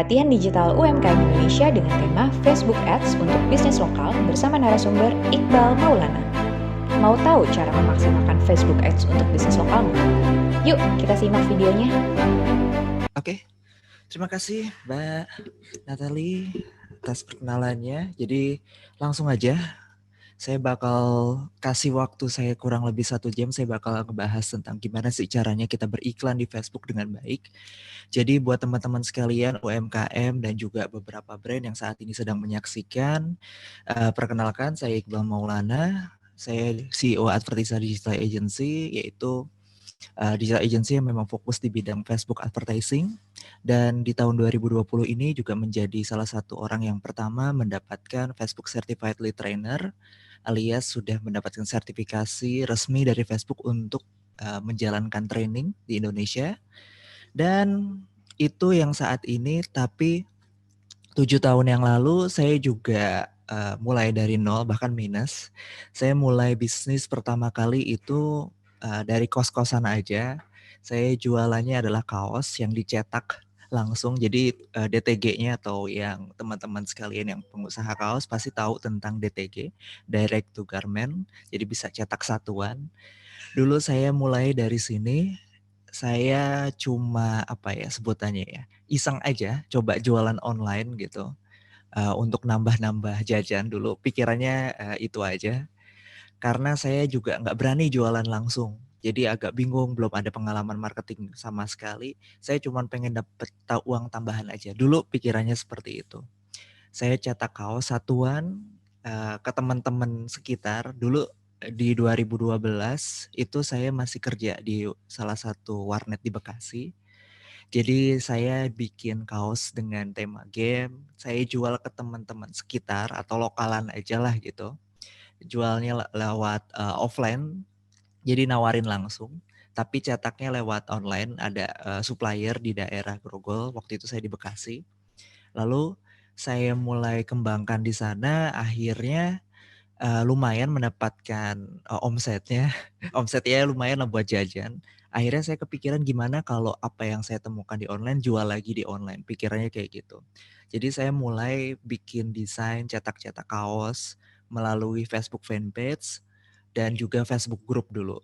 pelatihan digital UMKM Indonesia dengan tema Facebook Ads untuk bisnis lokal bersama narasumber Iqbal Maulana. Mau tahu cara memaksimalkan Facebook Ads untuk bisnis lokalmu? Yuk, kita simak videonya. Oke, terima kasih Mbak Natali atas perkenalannya. Jadi langsung aja, saya bakal kasih waktu saya kurang lebih 1 jam. Saya bakal ngebahas tentang gimana sih caranya kita beriklan di Facebook dengan baik. Jadi buat teman-teman sekalian UMKM dan juga beberapa brand yang saat ini sedang menyaksikan, perkenalkan saya Iqbal Maulana. Saya CEO Advertisa Digital Agency, yaitu digital agency yang memang fokus di bidang Facebook advertising, dan di tahun 2020 ini juga menjadi salah satu orang yang pertama mendapatkan Facebook Certified Lead Trainer, alias sudah mendapatkan sertifikasi resmi dari Facebook untuk menjalankan training di Indonesia. Dan itu yang saat ini, tapi 7 tahun yang lalu saya juga mulai dari nol, bahkan minus. Saya mulai bisnis pertama kali itu dari kos-kosan aja. Saya jualannya adalah kaos yang dicetak langsung. Jadi DTG-nya atau yang teman-teman sekalian yang pengusaha kaos pasti tahu tentang DTG, Direct to Garment. Jadi bisa cetak satuan. Dulu saya mulai dari sini. Saya cuma sebutannya ya, iseng aja coba jualan online gitu. Untuk nambah-nambah jajan dulu, pikirannya itu aja. Karena saya juga nggak berani jualan langsung. Jadi agak bingung, belum ada pengalaman marketing sama sekali. Saya cuma pengen dapet uang tambahan aja. Dulu pikirannya seperti itu. Saya cetak kaos satuan ke teman-teman sekitar. Dulu di 2012 itu saya masih kerja di salah satu warnet di Bekasi. Jadi saya bikin kaos dengan tema game, saya jual ke teman-teman sekitar atau lokalan aja lah gitu. Jualnya lewat offline, jadi nawarin langsung. Tapi cetaknya lewat online, ada supplier di daerah Grogol, waktu itu saya di Bekasi. Lalu saya mulai kembangkan di sana, akhirnya lumayan mendapatkan omsetnya. Omsetnya lumayan lah buat jajan. Akhirnya saya kepikiran gimana kalau apa yang saya temukan di online jual lagi di online. Pikirannya kayak gitu. Jadi saya mulai bikin desain, cetak-cetak kaos melalui Facebook fanpage dan juga Facebook group dulu.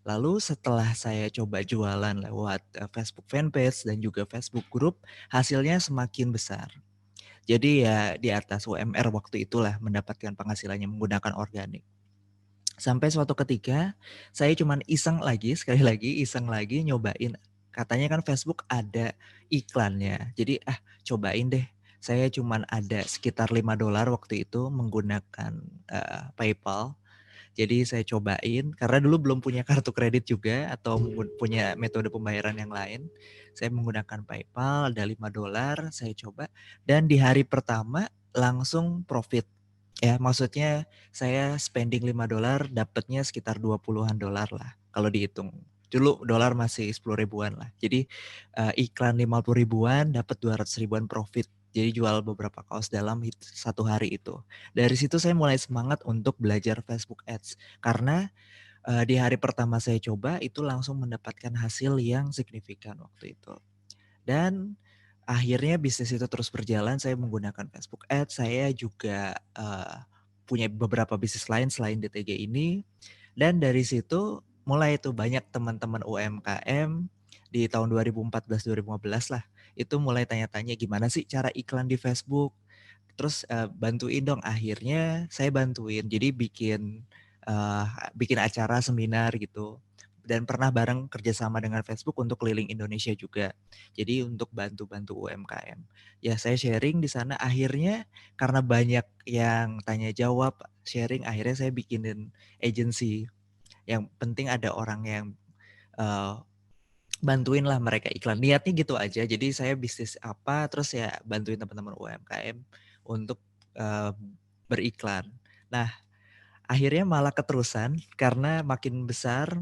Lalu setelah saya coba jualan lewat Facebook fanpage dan juga Facebook group, hasilnya semakin besar. Jadi ya di atas UMR waktu itulah mendapatkan penghasilannya menggunakan organik. Sampai suatu ketika saya cuman sekali lagi iseng lagi nyobain. Katanya kan Facebook ada iklannya. Jadi cobain deh. Saya cuman ada sekitar $5 waktu itu menggunakan PayPal. Jadi saya cobain karena dulu belum punya kartu kredit juga atau punya metode pembayaran yang lain. Saya menggunakan PayPal, ada $5, saya coba dan di hari pertama langsung profit. Ya, maksudnya saya spending $5 dapatnya sekitar 20-an dolar lah kalau dihitung. Dulu dolar masih 10 ribuan lah. Jadi iklan 50 ribuan dapat 200 ribuan profit. Jadi jual beberapa kaos dalam 1 hari itu. Dari situ saya mulai semangat untuk belajar Facebook Ads. Karena di hari pertama saya coba itu langsung mendapatkan hasil yang signifikan waktu itu. Dan akhirnya bisnis itu terus berjalan, saya menggunakan Facebook Ads, saya juga punya beberapa bisnis lain selain DTG ini. Dan dari situ mulai tuh banyak teman-teman UMKM di tahun 2014-2015 lah. Itu mulai tanya-tanya gimana sih cara iklan di Facebook. Terus bantuin dong, akhirnya saya bantuin. Jadi bikin acara seminar gitu. Dan pernah bareng kerjasama dengan Facebook untuk keliling Indonesia juga. Jadi untuk bantu-bantu UMKM. Ya saya sharing di sana, akhirnya karena banyak yang tanya jawab, sharing, akhirnya saya bikinin agency. Yang penting ada orang yang bantuin lah mereka iklan. Niatnya gitu aja. Jadi saya bisnis apa, terus ya bantuin teman-teman UMKM untuk beriklan. Nah, akhirnya malah keterusan karena makin besar,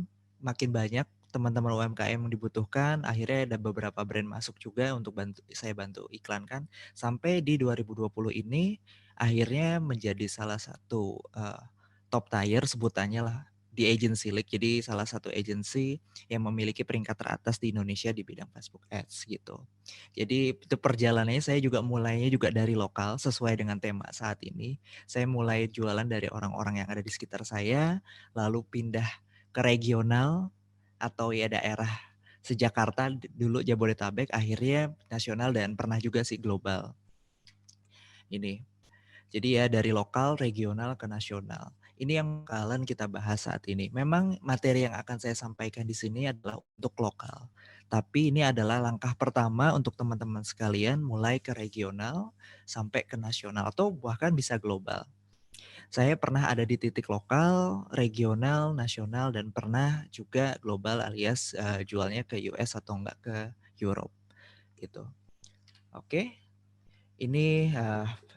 makin banyak teman-teman UMKM yang dibutuhkan. Akhirnya ada beberapa brand masuk juga untuk saya bantu iklankan. Sampai di 2020 ini akhirnya menjadi salah satu top tier sebutannya lah di Agency League. Jadi salah satu agency yang memiliki peringkat teratas di Indonesia di bidang Facebook Ads gitu. Jadi itu perjalanannya saya juga mulainya juga dari lokal sesuai dengan tema saat ini. Saya mulai jualan dari orang-orang yang ada di sekitar saya, lalu pindah ke regional atau ya daerah sejakarta dulu Jabodetabek, akhirnya nasional dan pernah juga sih global. Ini. Jadi ya dari lokal, regional ke nasional. Ini yang bakalan kita bahas saat ini. Memang materi yang akan saya sampaikan di sini adalah untuk lokal. Tapi ini adalah langkah pertama untuk teman-teman sekalian mulai ke regional sampai ke nasional atau bahkan bisa global. Saya pernah ada di titik lokal, regional, nasional, dan pernah juga global alias jualnya ke US atau enggak ke Europe gitu. Oke. Ini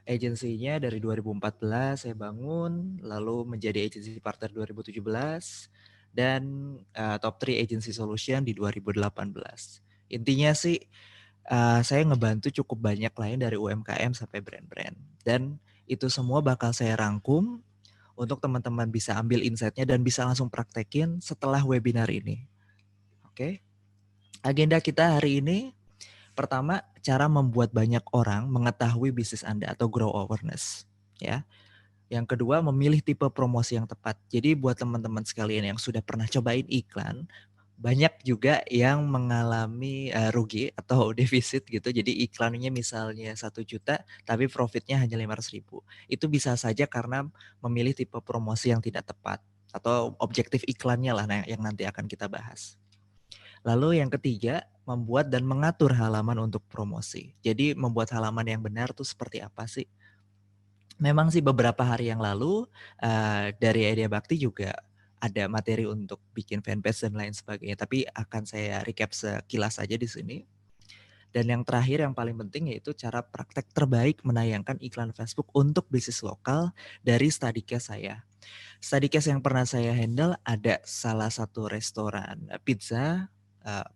agensinya dari 2014 saya bangun, lalu menjadi agency partner 2017 dan top 3 agency solution di 2018. Intinya sih saya ngebantu cukup banyak klien dari UMKM sampai brand-brand dan itu semua bakal saya rangkum untuk teman-teman bisa ambil insight-nya dan bisa langsung praktekin setelah webinar ini. Oke. Agenda kita hari ini pertama, cara membuat banyak orang mengetahui bisnis Anda atau grow awareness, ya. Yang kedua, memilih tipe promosi yang tepat. Jadi buat teman-teman sekalian yang sudah pernah cobain iklan, banyak juga yang mengalami rugi atau defisit gitu. Jadi iklannya misalnya 1 juta, tapi profitnya hanya 500.000. Itu bisa saja karena memilih tipe promosi yang tidak tepat atau objektif iklannya lah yang nanti akan kita bahas. Lalu yang ketiga, membuat dan mengatur halaman untuk promosi. Jadi membuat halaman yang benar tuh seperti apa sih? Memang sih beberapa hari yang lalu dari Idea Bakti juga ada materi untuk bikin fanpage dan lain sebagainya. Tapi akan saya recap sekilas saja di sini. Dan yang terakhir yang paling penting yaitu cara praktek terbaik menayangkan iklan Facebook untuk bisnis lokal dari study case saya. Study case yang pernah saya handle ada salah satu restoran pizza,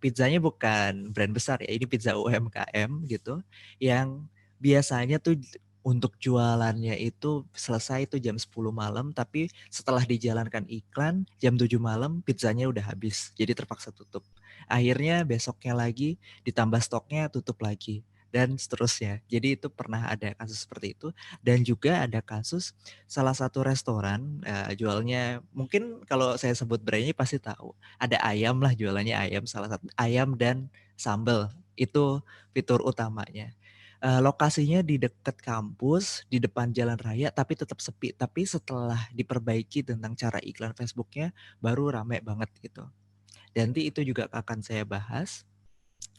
pizzanya bukan brand besar ya, ini pizza UMKM gitu, yang biasanya tuh untuk jualannya itu selesai itu jam 10 malam, tapi setelah dijalankan iklan jam 7 malam pizzanya udah habis, jadi terpaksa tutup. Akhirnya besoknya lagi ditambah stoknya tutup lagi dan seterusnya. Jadi itu pernah ada kasus seperti itu dan juga ada kasus salah satu restoran jualnya mungkin kalau saya sebut brandnya pasti tahu. Ada ayam lah jualannya ayam salah satu ayam dan sambal itu fitur utamanya. Lokasinya di dekat kampus, di depan jalan raya, tapi tetap sepi. Tapi setelah diperbaiki tentang cara iklan Facebooknya, baru rame banget gitu. Dan nanti itu juga akan saya bahas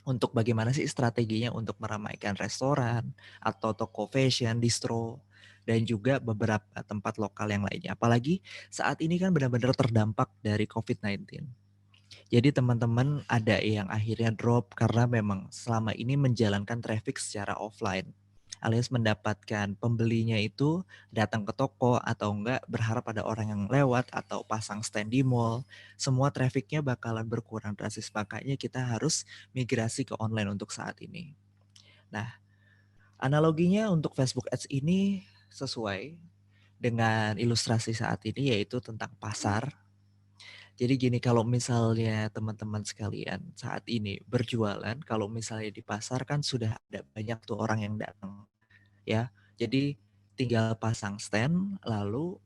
untuk bagaimana sih strateginya untuk meramaikan restoran atau toko fashion, distro, dan juga beberapa tempat lokal yang lainnya. Apalagi saat ini kan benar-benar terdampak dari COVID-19. Jadi teman-teman ada yang akhirnya drop karena memang selama ini menjalankan traffic secara offline. Alias mendapatkan pembelinya itu datang ke toko atau enggak berharap ada orang yang lewat atau pasang stand di mall. Semua trafficnya bakalan berkurang drastis. Makanya kita harus migrasi ke online untuk saat ini. Nah, analoginya untuk Facebook Ads ini sesuai dengan ilustrasi saat ini yaitu tentang pasar. Jadi gini, kalau misalnya teman-teman sekalian saat ini berjualan, kalau misalnya di pasar kan sudah ada banyak tuh orang yang datang ya. Jadi tinggal pasang stand lalu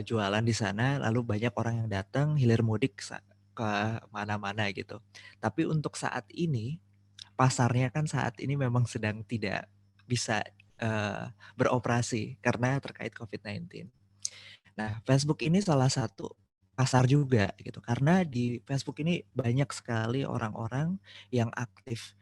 jualan di sana, lalu banyak orang yang datang hilir mudik ke mana-mana gitu. Tapi untuk saat ini pasarnya kan saat ini memang sedang tidak bisa beroperasi karena terkait COVID-19. Nah, Facebook ini salah satu pasar juga gitu. Karena di Facebook ini banyak sekali orang-orang yang aktif.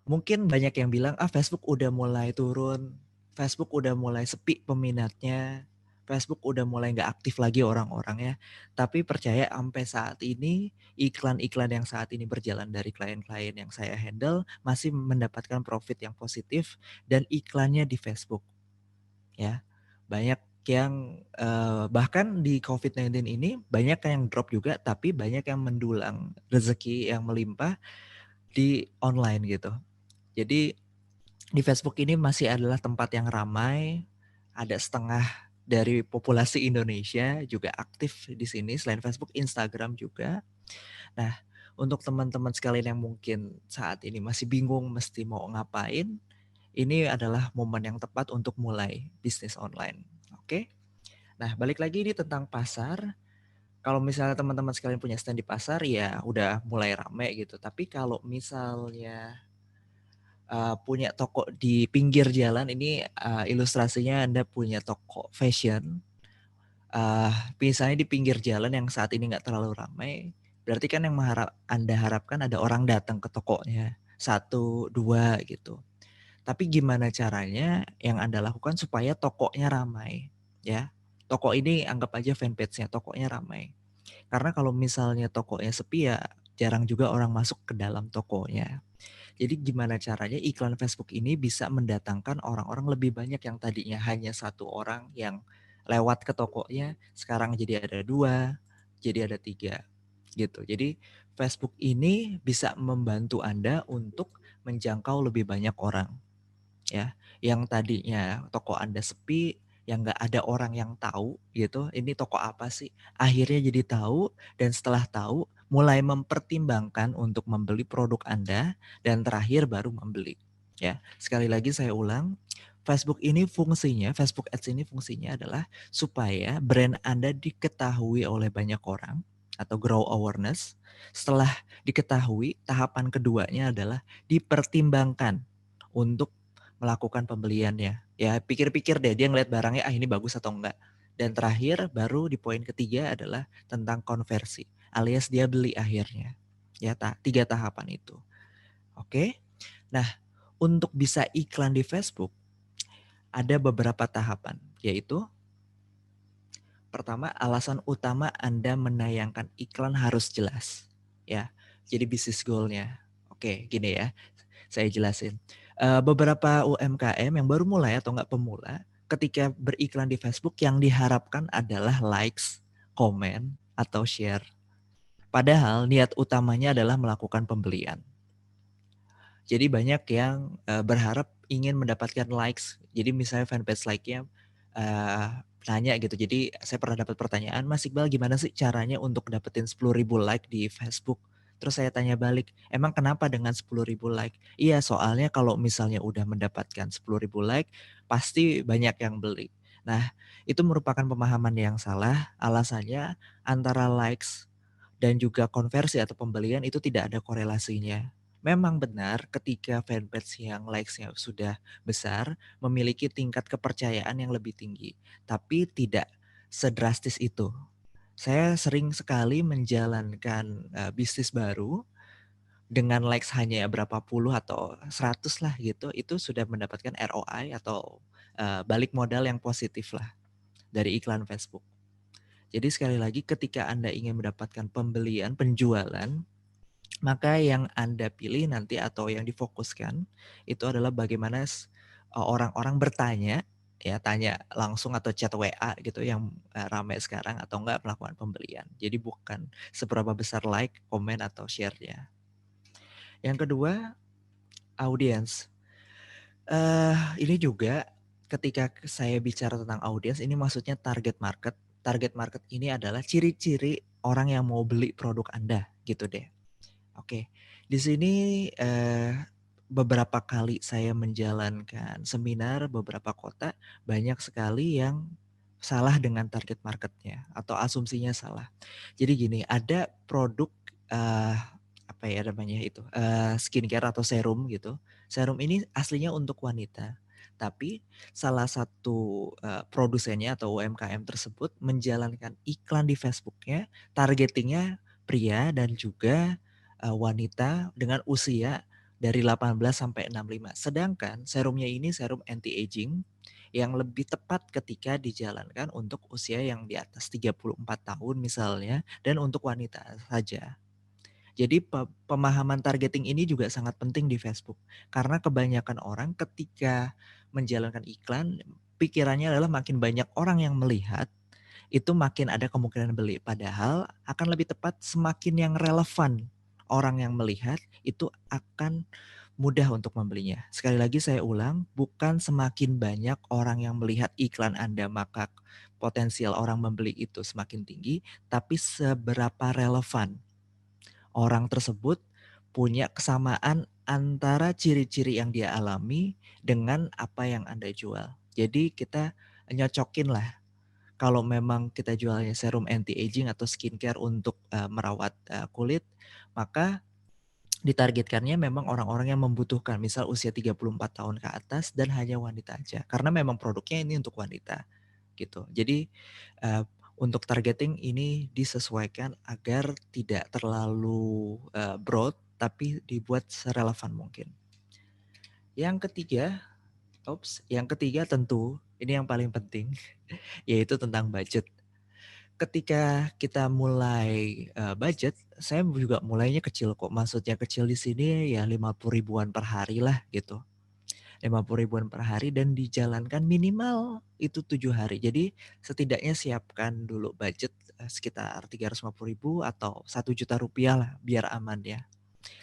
Mungkin banyak yang bilang, Facebook udah mulai turun, Facebook udah mulai sepi peminatnya, Facebook udah mulai nggak aktif lagi orang-orangnya. Tapi percaya sampai saat ini, iklan-iklan yang saat ini berjalan dari klien-klien yang saya handle masih mendapatkan profit yang positif dan iklannya di Facebook. Ya, banyak yang bahkan di COVID-19 ini banyak yang drop juga, tapi banyak yang mendulang rezeki yang melimpah di online gitu. Jadi di Facebook ini masih adalah tempat yang ramai, ada setengah dari populasi Indonesia juga aktif di sini selain Facebook, Instagram juga. Nah, untuk teman-teman sekalian yang mungkin saat ini masih bingung mesti mau ngapain, ini adalah momen yang tepat untuk mulai bisnis online. Oke. Nah, balik lagi ini tentang pasar. Kalau misalnya teman-teman sekalian punya stand di pasar ya udah mulai rame gitu. Tapi kalau misalnya punya toko di pinggir jalan, ini ilustrasinya Anda punya toko fashion, misalnya di pinggir jalan yang saat ini nggak terlalu ramai, berarti kan yang Anda harapkan ada orang datang ke tokonya, 1, 2 gitu. Tapi gimana caranya yang Anda lakukan supaya tokonya ramai, ya. Toko ini anggap aja fanpage-nya, tokonya ramai. Karena kalau misalnya tokonya sepi ya jarang juga orang masuk ke dalam tokonya. Jadi gimana caranya iklan Facebook ini bisa mendatangkan orang-orang lebih banyak yang tadinya hanya 1 orang yang lewat ke tokonya, sekarang jadi ada 2, jadi ada 3 gitu. Jadi Facebook ini bisa membantu Anda untuk menjangkau lebih banyak orang ya. Yang tadinya toko Anda sepi, yang nggak ada orang yang tahu gitu, ini toko apa sih? Akhirnya jadi tahu dan setelah tahu mulai mempertimbangkan untuk membeli produk Anda dan terakhir baru membeli. Ya, sekali lagi saya ulang, Facebook Ads ini fungsinya adalah supaya brand Anda diketahui oleh banyak orang atau grow awareness. Setelah diketahui, tahapan keduanya adalah dipertimbangkan untuk melakukan pembeliannya. Ya pikir-pikir deh dia ngeliat barangnya ini bagus atau enggak. Dan terakhir baru di poin ketiga adalah tentang konversi alias dia beli akhirnya. Ya 3 tahapan itu. Oke. Nah, untuk bisa iklan di Facebook ada beberapa tahapan, yaitu pertama alasan utama Anda menayangkan iklan harus jelas. Ya. Jadi bisnis goal-nya. Oke, gini ya. Saya jelasin. Beberapa UMKM yang baru mulai atau nggak pemula, ketika beriklan di Facebook yang diharapkan adalah likes, komen, atau share. Padahal niat utamanya adalah melakukan pembelian. Jadi banyak yang berharap ingin mendapatkan likes. Jadi misalnya fanpage like-nya nanya gitu. Jadi saya pernah dapat pertanyaan, Mas Iqbal gimana sih caranya untuk dapetin 10.000 like di Facebook? Terus saya tanya balik, emang kenapa dengan 10.000 like? Iya soalnya kalau misalnya udah mendapatkan 10.000 like, pasti banyak yang beli. Nah itu merupakan pemahaman yang salah, alasannya antara likes dan juga konversi atau pembelian itu tidak ada korelasinya. Memang benar ketika fanpage yang likes-nya sudah besar, memiliki tingkat kepercayaan yang lebih tinggi. Tapi tidak sedrastis itu. Saya sering sekali menjalankan bisnis baru dengan likes hanya berapa puluh atau 100 lah gitu, itu sudah mendapatkan ROI atau balik modal yang positif lah dari iklan Facebook. Jadi sekali lagi ketika Anda ingin mendapatkan pembelian, penjualan, maka yang Anda pilih nanti atau yang difokuskan itu adalah bagaimana orang-orang bertanya, ya tanya langsung atau chat WA gitu yang ramai sekarang atau enggak melakukan pembelian. Jadi bukan seberapa besar like, komen atau share-nya. Yang kedua, audiens. Ini juga ketika saya bicara tentang audiens ini maksudnya target market. Target market ini adalah ciri-ciri orang yang mau beli produk Anda gitu deh. Oke, di sini beberapa kali saya menjalankan seminar beberapa kota, banyak sekali yang salah dengan target marketnya atau asumsinya salah. Jadi gini, ada produk apa ya namanya itu skincare atau serum gitu. Serum ini aslinya untuk wanita, tapi salah satu produsennya atau UMKM tersebut menjalankan iklan di Facebooknya, targetingnya pria dan juga wanita dengan usia dari 18 sampai 65. Sedangkan serumnya ini serum anti aging yang lebih tepat ketika dijalankan untuk usia yang di atas 34 tahun misalnya dan untuk wanita saja. Jadi pemahaman targeting ini juga sangat penting di Facebook karena kebanyakan orang ketika menjalankan iklan pikirannya adalah makin banyak orang yang melihat itu makin ada kemungkinan beli. Padahal akan lebih tepat semakin yang relevan orang yang melihat itu akan mudah untuk membelinya. Sekali lagi saya ulang, bukan semakin banyak orang yang melihat iklan Anda maka potensial orang membeli itu semakin tinggi, tapi seberapa relevan orang tersebut punya kesamaan antara ciri-ciri yang dia alami dengan apa yang Anda jual. Jadi kita nyocokin lah. Kalau memang kita jualnya serum anti-aging atau skincare untuk merawat kulit, maka ditargetkannya memang orang-orang yang membutuhkan, misal usia 34 tahun ke atas dan hanya wanita aja. Karena memang produknya ini untuk wanita gitu. Jadi untuk targeting ini disesuaikan agar tidak terlalu broad tapi dibuat serelevan mungkin. Yang ketiga tentu ini yang paling penting yaitu tentang budget. Ketika kita mulai budget, saya juga mulainya kecil kok. Maksudnya kecil di sini ya 50 ribuan per hari lah gitu. 50 ribuan per hari dan dijalankan minimal itu 7 hari. Jadi setidaknya siapkan dulu budget sekitar 350 ribu atau 1 juta rupiah lah biar aman ya.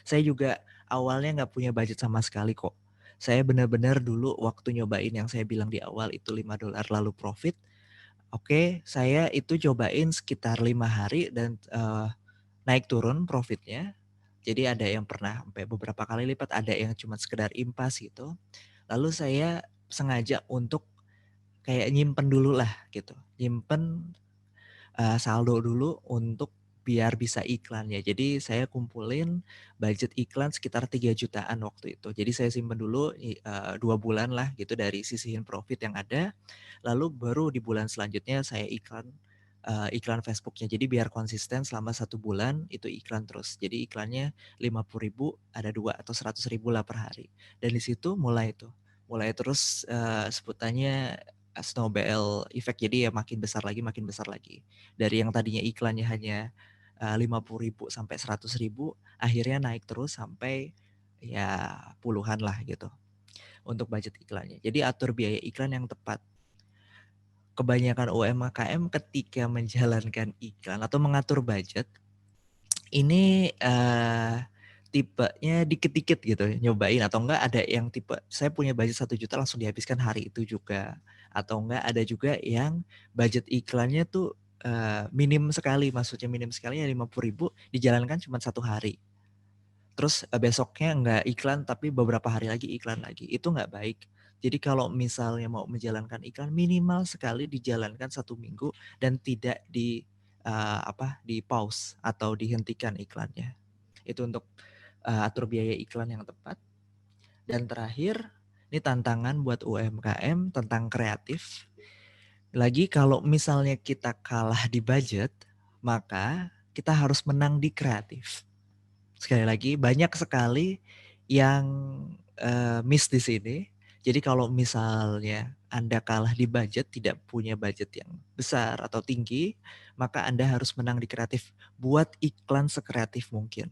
Saya juga awalnya nggak punya budget sama sekali kok. Saya benar-benar dulu waktu nyobain yang saya bilang di awal itu $5 lalu profit. Oke, saya itu cobain sekitar 5 hari dan naik turun profitnya. Jadi ada yang pernah sampai beberapa kali lipat, ada yang cuma sekedar impas gitu. Lalu saya sengaja untuk kayak nyimpen dulu lah gitu. Nyimpen saldo dulu untuk biar bisa iklan ya. Jadi saya kumpulin budget iklan sekitar 3 jutaan waktu itu. Jadi saya simpen dulu 2 bulan lah gitu dari sisihin profit yang ada. Lalu baru di bulan selanjutnya saya iklan Facebooknya. Jadi biar konsisten selama 1 bulan itu iklan terus. Jadi iklannya 50 ribu ada 2 atau 100 ribu lah per hari. Dan di situ mulai terus sebutannya snowball effect. Jadi ya makin besar lagi. Dari yang tadinya iklannya hanya 50 ribu sampai 100 ribu, akhirnya naik terus sampai ya puluhan lah gitu untuk budget iklannya. Jadi atur biaya iklan yang tepat. Kebanyakan UMKM ketika menjalankan iklan atau mengatur budget, ini tipenya dikit-dikit gitu nyobain, atau enggak ada yang tipe saya punya budget 1 juta langsung dihabiskan hari itu juga, atau enggak ada juga yang budget iklannya tuh minim sekali, maksudnya minim sekali ya 50 ribu dijalankan cuma 1 hari. Terus besoknya enggak iklan tapi beberapa hari lagi iklan lagi, itu enggak baik. Jadi kalau misalnya mau menjalankan iklan minimal sekali dijalankan 1 minggu dan tidak di pause atau dihentikan iklannya. Itu untuk atur biaya iklan yang tepat. Dan terakhir, ini tantangan buat UMKM tentang kreatif. Lagi kalau misalnya kita kalah di budget, maka kita harus menang di kreatif. Sekali lagi banyak sekali yang miss di sini. Jadi kalau misalnya Anda kalah di budget, tidak punya budget yang besar atau tinggi, maka Anda harus menang di kreatif. Buat iklan sekreatif mungkin.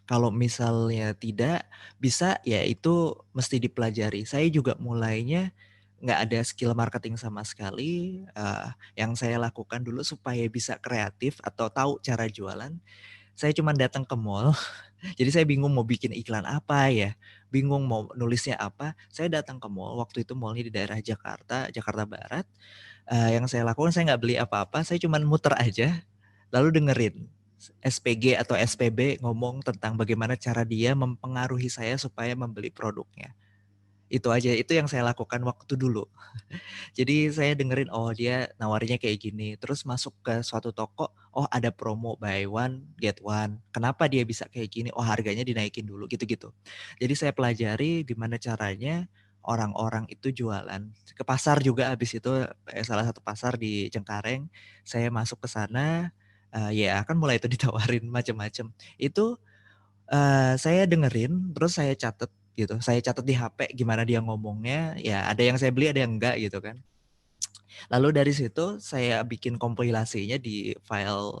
Kalau misalnya tidak bisa, ya itu mesti dipelajari. Saya juga mulainya nggak ada skill marketing sama sekali. Yang saya lakukan dulu supaya bisa kreatif atau tahu cara jualan, saya cuma datang ke mall. Jadi saya bingung mau bikin iklan apa ya, bingung mau nulisnya apa. Saya datang ke mall, waktu itu mallnya di daerah Jakarta, Jakarta Barat. Yang saya lakukan, saya nggak beli apa-apa, saya cuma muter aja, lalu dengerin SPG atau SPB ngomong tentang bagaimana cara dia mempengaruhi saya supaya membeli produknya. Itu aja, itu yang saya lakukan waktu dulu. Jadi saya dengerin, oh dia nawarnya kayak gini. Terus masuk ke suatu toko, oh ada promo buy one get one. Kenapa dia bisa kayak gini? Oh harganya dinaikin dulu gitu-gitu. Jadi saya pelajari gimana caranya orang-orang itu jualan. Ke pasar juga habis itu salah satu pasar di Cengkareng. Saya masuk ke sana, ya kan mulai itu ditawarin macam-macam. Itu saya dengerin, terus saya catat gitu. Saya catat di HP gimana dia ngomongnya. Ya ada yang saya beli, ada yang enggak gitu kan. Lalu dari situ saya bikin kompilasinya di file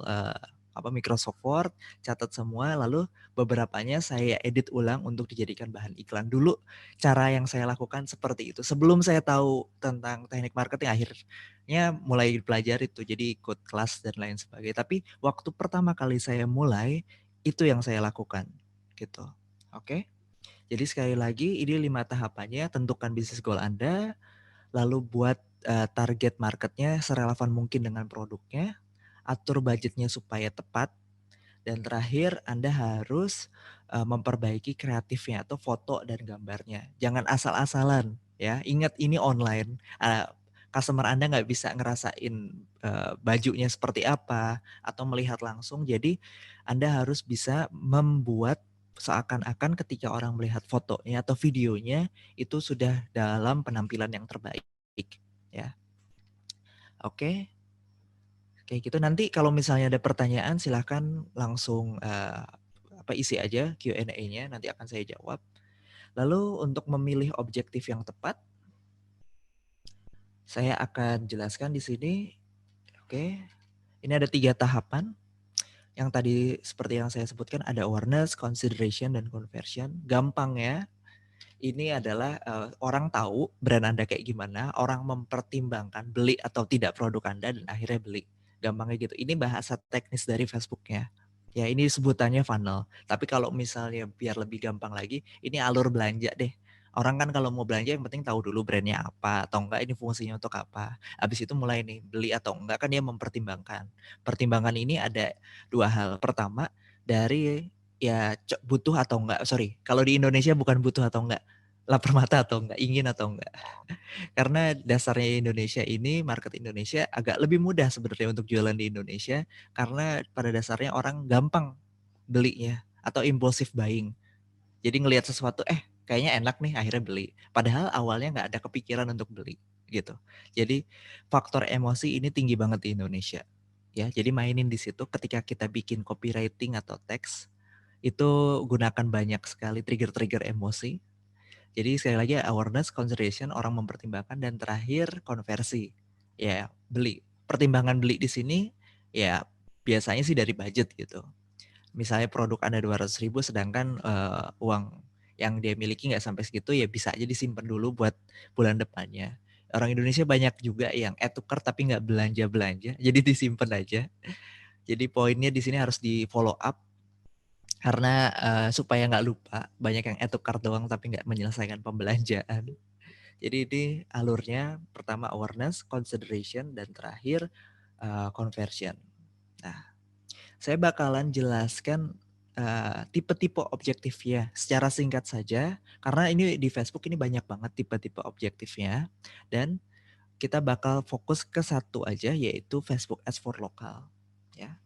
Microsoft Word, catat semua, lalu beberapanya saya edit ulang untuk dijadikan bahan iklan. Dulu cara yang saya lakukan seperti itu. Sebelum saya tahu tentang teknik marketing, akhirnya mulai pelajari itu, jadi ikut kelas dan lain sebagainya. Tapi waktu pertama kali saya mulai, itu yang saya lakukan gitu. Oke. Jadi sekali lagi ini 5 tahapannya, tentukan bisnis goal Anda, lalu buat target marketnya serelevan mungkin dengan produknya, atur budgetnya supaya tepat, dan terakhir Anda harus memperbaiki kreatifnya atau foto dan gambarnya. Jangan asal-asalan ya. Ingat ini online. Customer Anda nggak bisa ngerasain bajunya seperti apa atau melihat langsung. Jadi Anda harus bisa membuat seakan-akan ketika orang melihat fotonya atau videonya itu sudah dalam penampilan yang terbaik ya. Oke. Kayak gitu. Nanti kalau misalnya ada pertanyaan silahkan langsung isi aja Q&A-nya, nanti akan saya jawab. Lalu untuk memilih objektif yang tepat, saya akan jelaskan di sini. Oke, ini ada 3 tahapan. Yang tadi seperti yang saya sebutkan ada awareness, consideration, dan conversion. Gampang ya. Ini adalah orang tahu brand Anda kayak gimana, orang mempertimbangkan beli atau tidak produk Anda dan akhirnya beli. Gampangnya gitu. Ini bahasa teknis dari Facebook-nya. Ya ini sebutannya funnel. Tapi kalau misalnya biar lebih gampang lagi, ini alur belanja deh. Orang kan kalau mau belanja yang penting tahu dulu brandnya apa atau enggak, ini fungsinya untuk apa. Habis itu mulai nih beli atau enggak kan dia mempertimbangkan. Pertimbangan ini ada 2 hal. Pertama dari ya butuh atau enggak. Sorry, kalau di Indonesia bukan butuh atau enggak, lapar mata atau enggak, ingin atau enggak. Karena dasarnya Indonesia ini, market Indonesia agak lebih mudah sebenarnya untuk jualan di Indonesia karena pada dasarnya orang gampang belinya atau impulsive buying. Jadi ngelihat sesuatu, kayaknya enak nih akhirnya beli. Padahal awalnya nggak ada kepikiran untuk beli gitu. Jadi faktor emosi ini tinggi banget di Indonesia. Ya, jadi mainin di situ ketika kita bikin copywriting atau teks itu gunakan banyak sekali trigger-trigger emosi. Jadi sekali lagi awareness, consideration, orang mempertimbangkan, dan terakhir konversi. Ya, beli. Pertimbangan beli di sini ya biasanya sih dari budget gitu. Misalnya produk Anda 200.000 sedangkan uang yang dia miliki nggak sampai segitu, ya bisa aja disimpan dulu buat bulan depannya. Orang Indonesia banyak juga yang add to cart tapi nggak belanja-belanja, jadi disimpan aja. Jadi poinnya di sini harus di follow up karena supaya nggak lupa, banyak yang add to cart doang tapi nggak menyelesaikan pembelanjaan. Jadi ini alurnya pertama awareness, consideration, dan terakhir conversion. Nah, saya bakalan jelaskan tipe-tipe objektifnya secara singkat saja karena ini di Facebook ini banyak banget tipe-tipe objektifnya dan kita bakal fokus ke satu aja yaitu Facebook Ads for Local ya.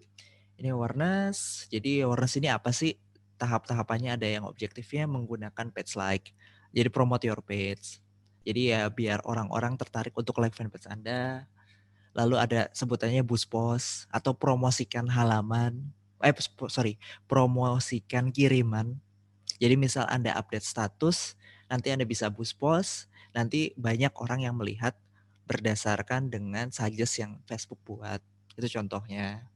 Ini awareness. Jadi awareness ini apa sih? Tahap-tahapannya ada yang objektifnya menggunakan page like. Jadi promote your page. Jadi ya biar orang-orang tertarik untuk like fanpage Anda. Lalu ada sebutannya boost post atau promosikan halaman. Promosikan kiriman. Jadi misal Anda update status, nanti Anda bisa boost post, nanti banyak orang yang melihat berdasarkan dengan suggest yang Facebook buat. Itu contohnya.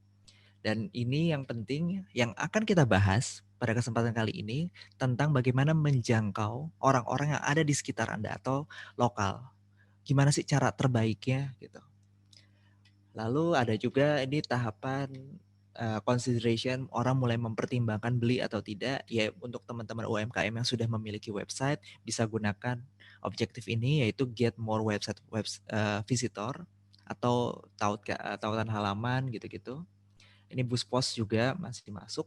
Dan ini yang penting yang akan kita bahas pada kesempatan kali ini tentang bagaimana menjangkau orang-orang yang ada di sekitar Anda atau lokal. Gimana sih cara terbaiknya gitu. Lalu ada juga ini tahapan consideration, orang mulai mempertimbangkan beli atau tidak. Ya untuk teman-teman UMKM yang sudah memiliki website bisa gunakan objektif ini yaitu get more website visitor atau tautan halaman gitu-gitu. Ini boost post juga masih masuk.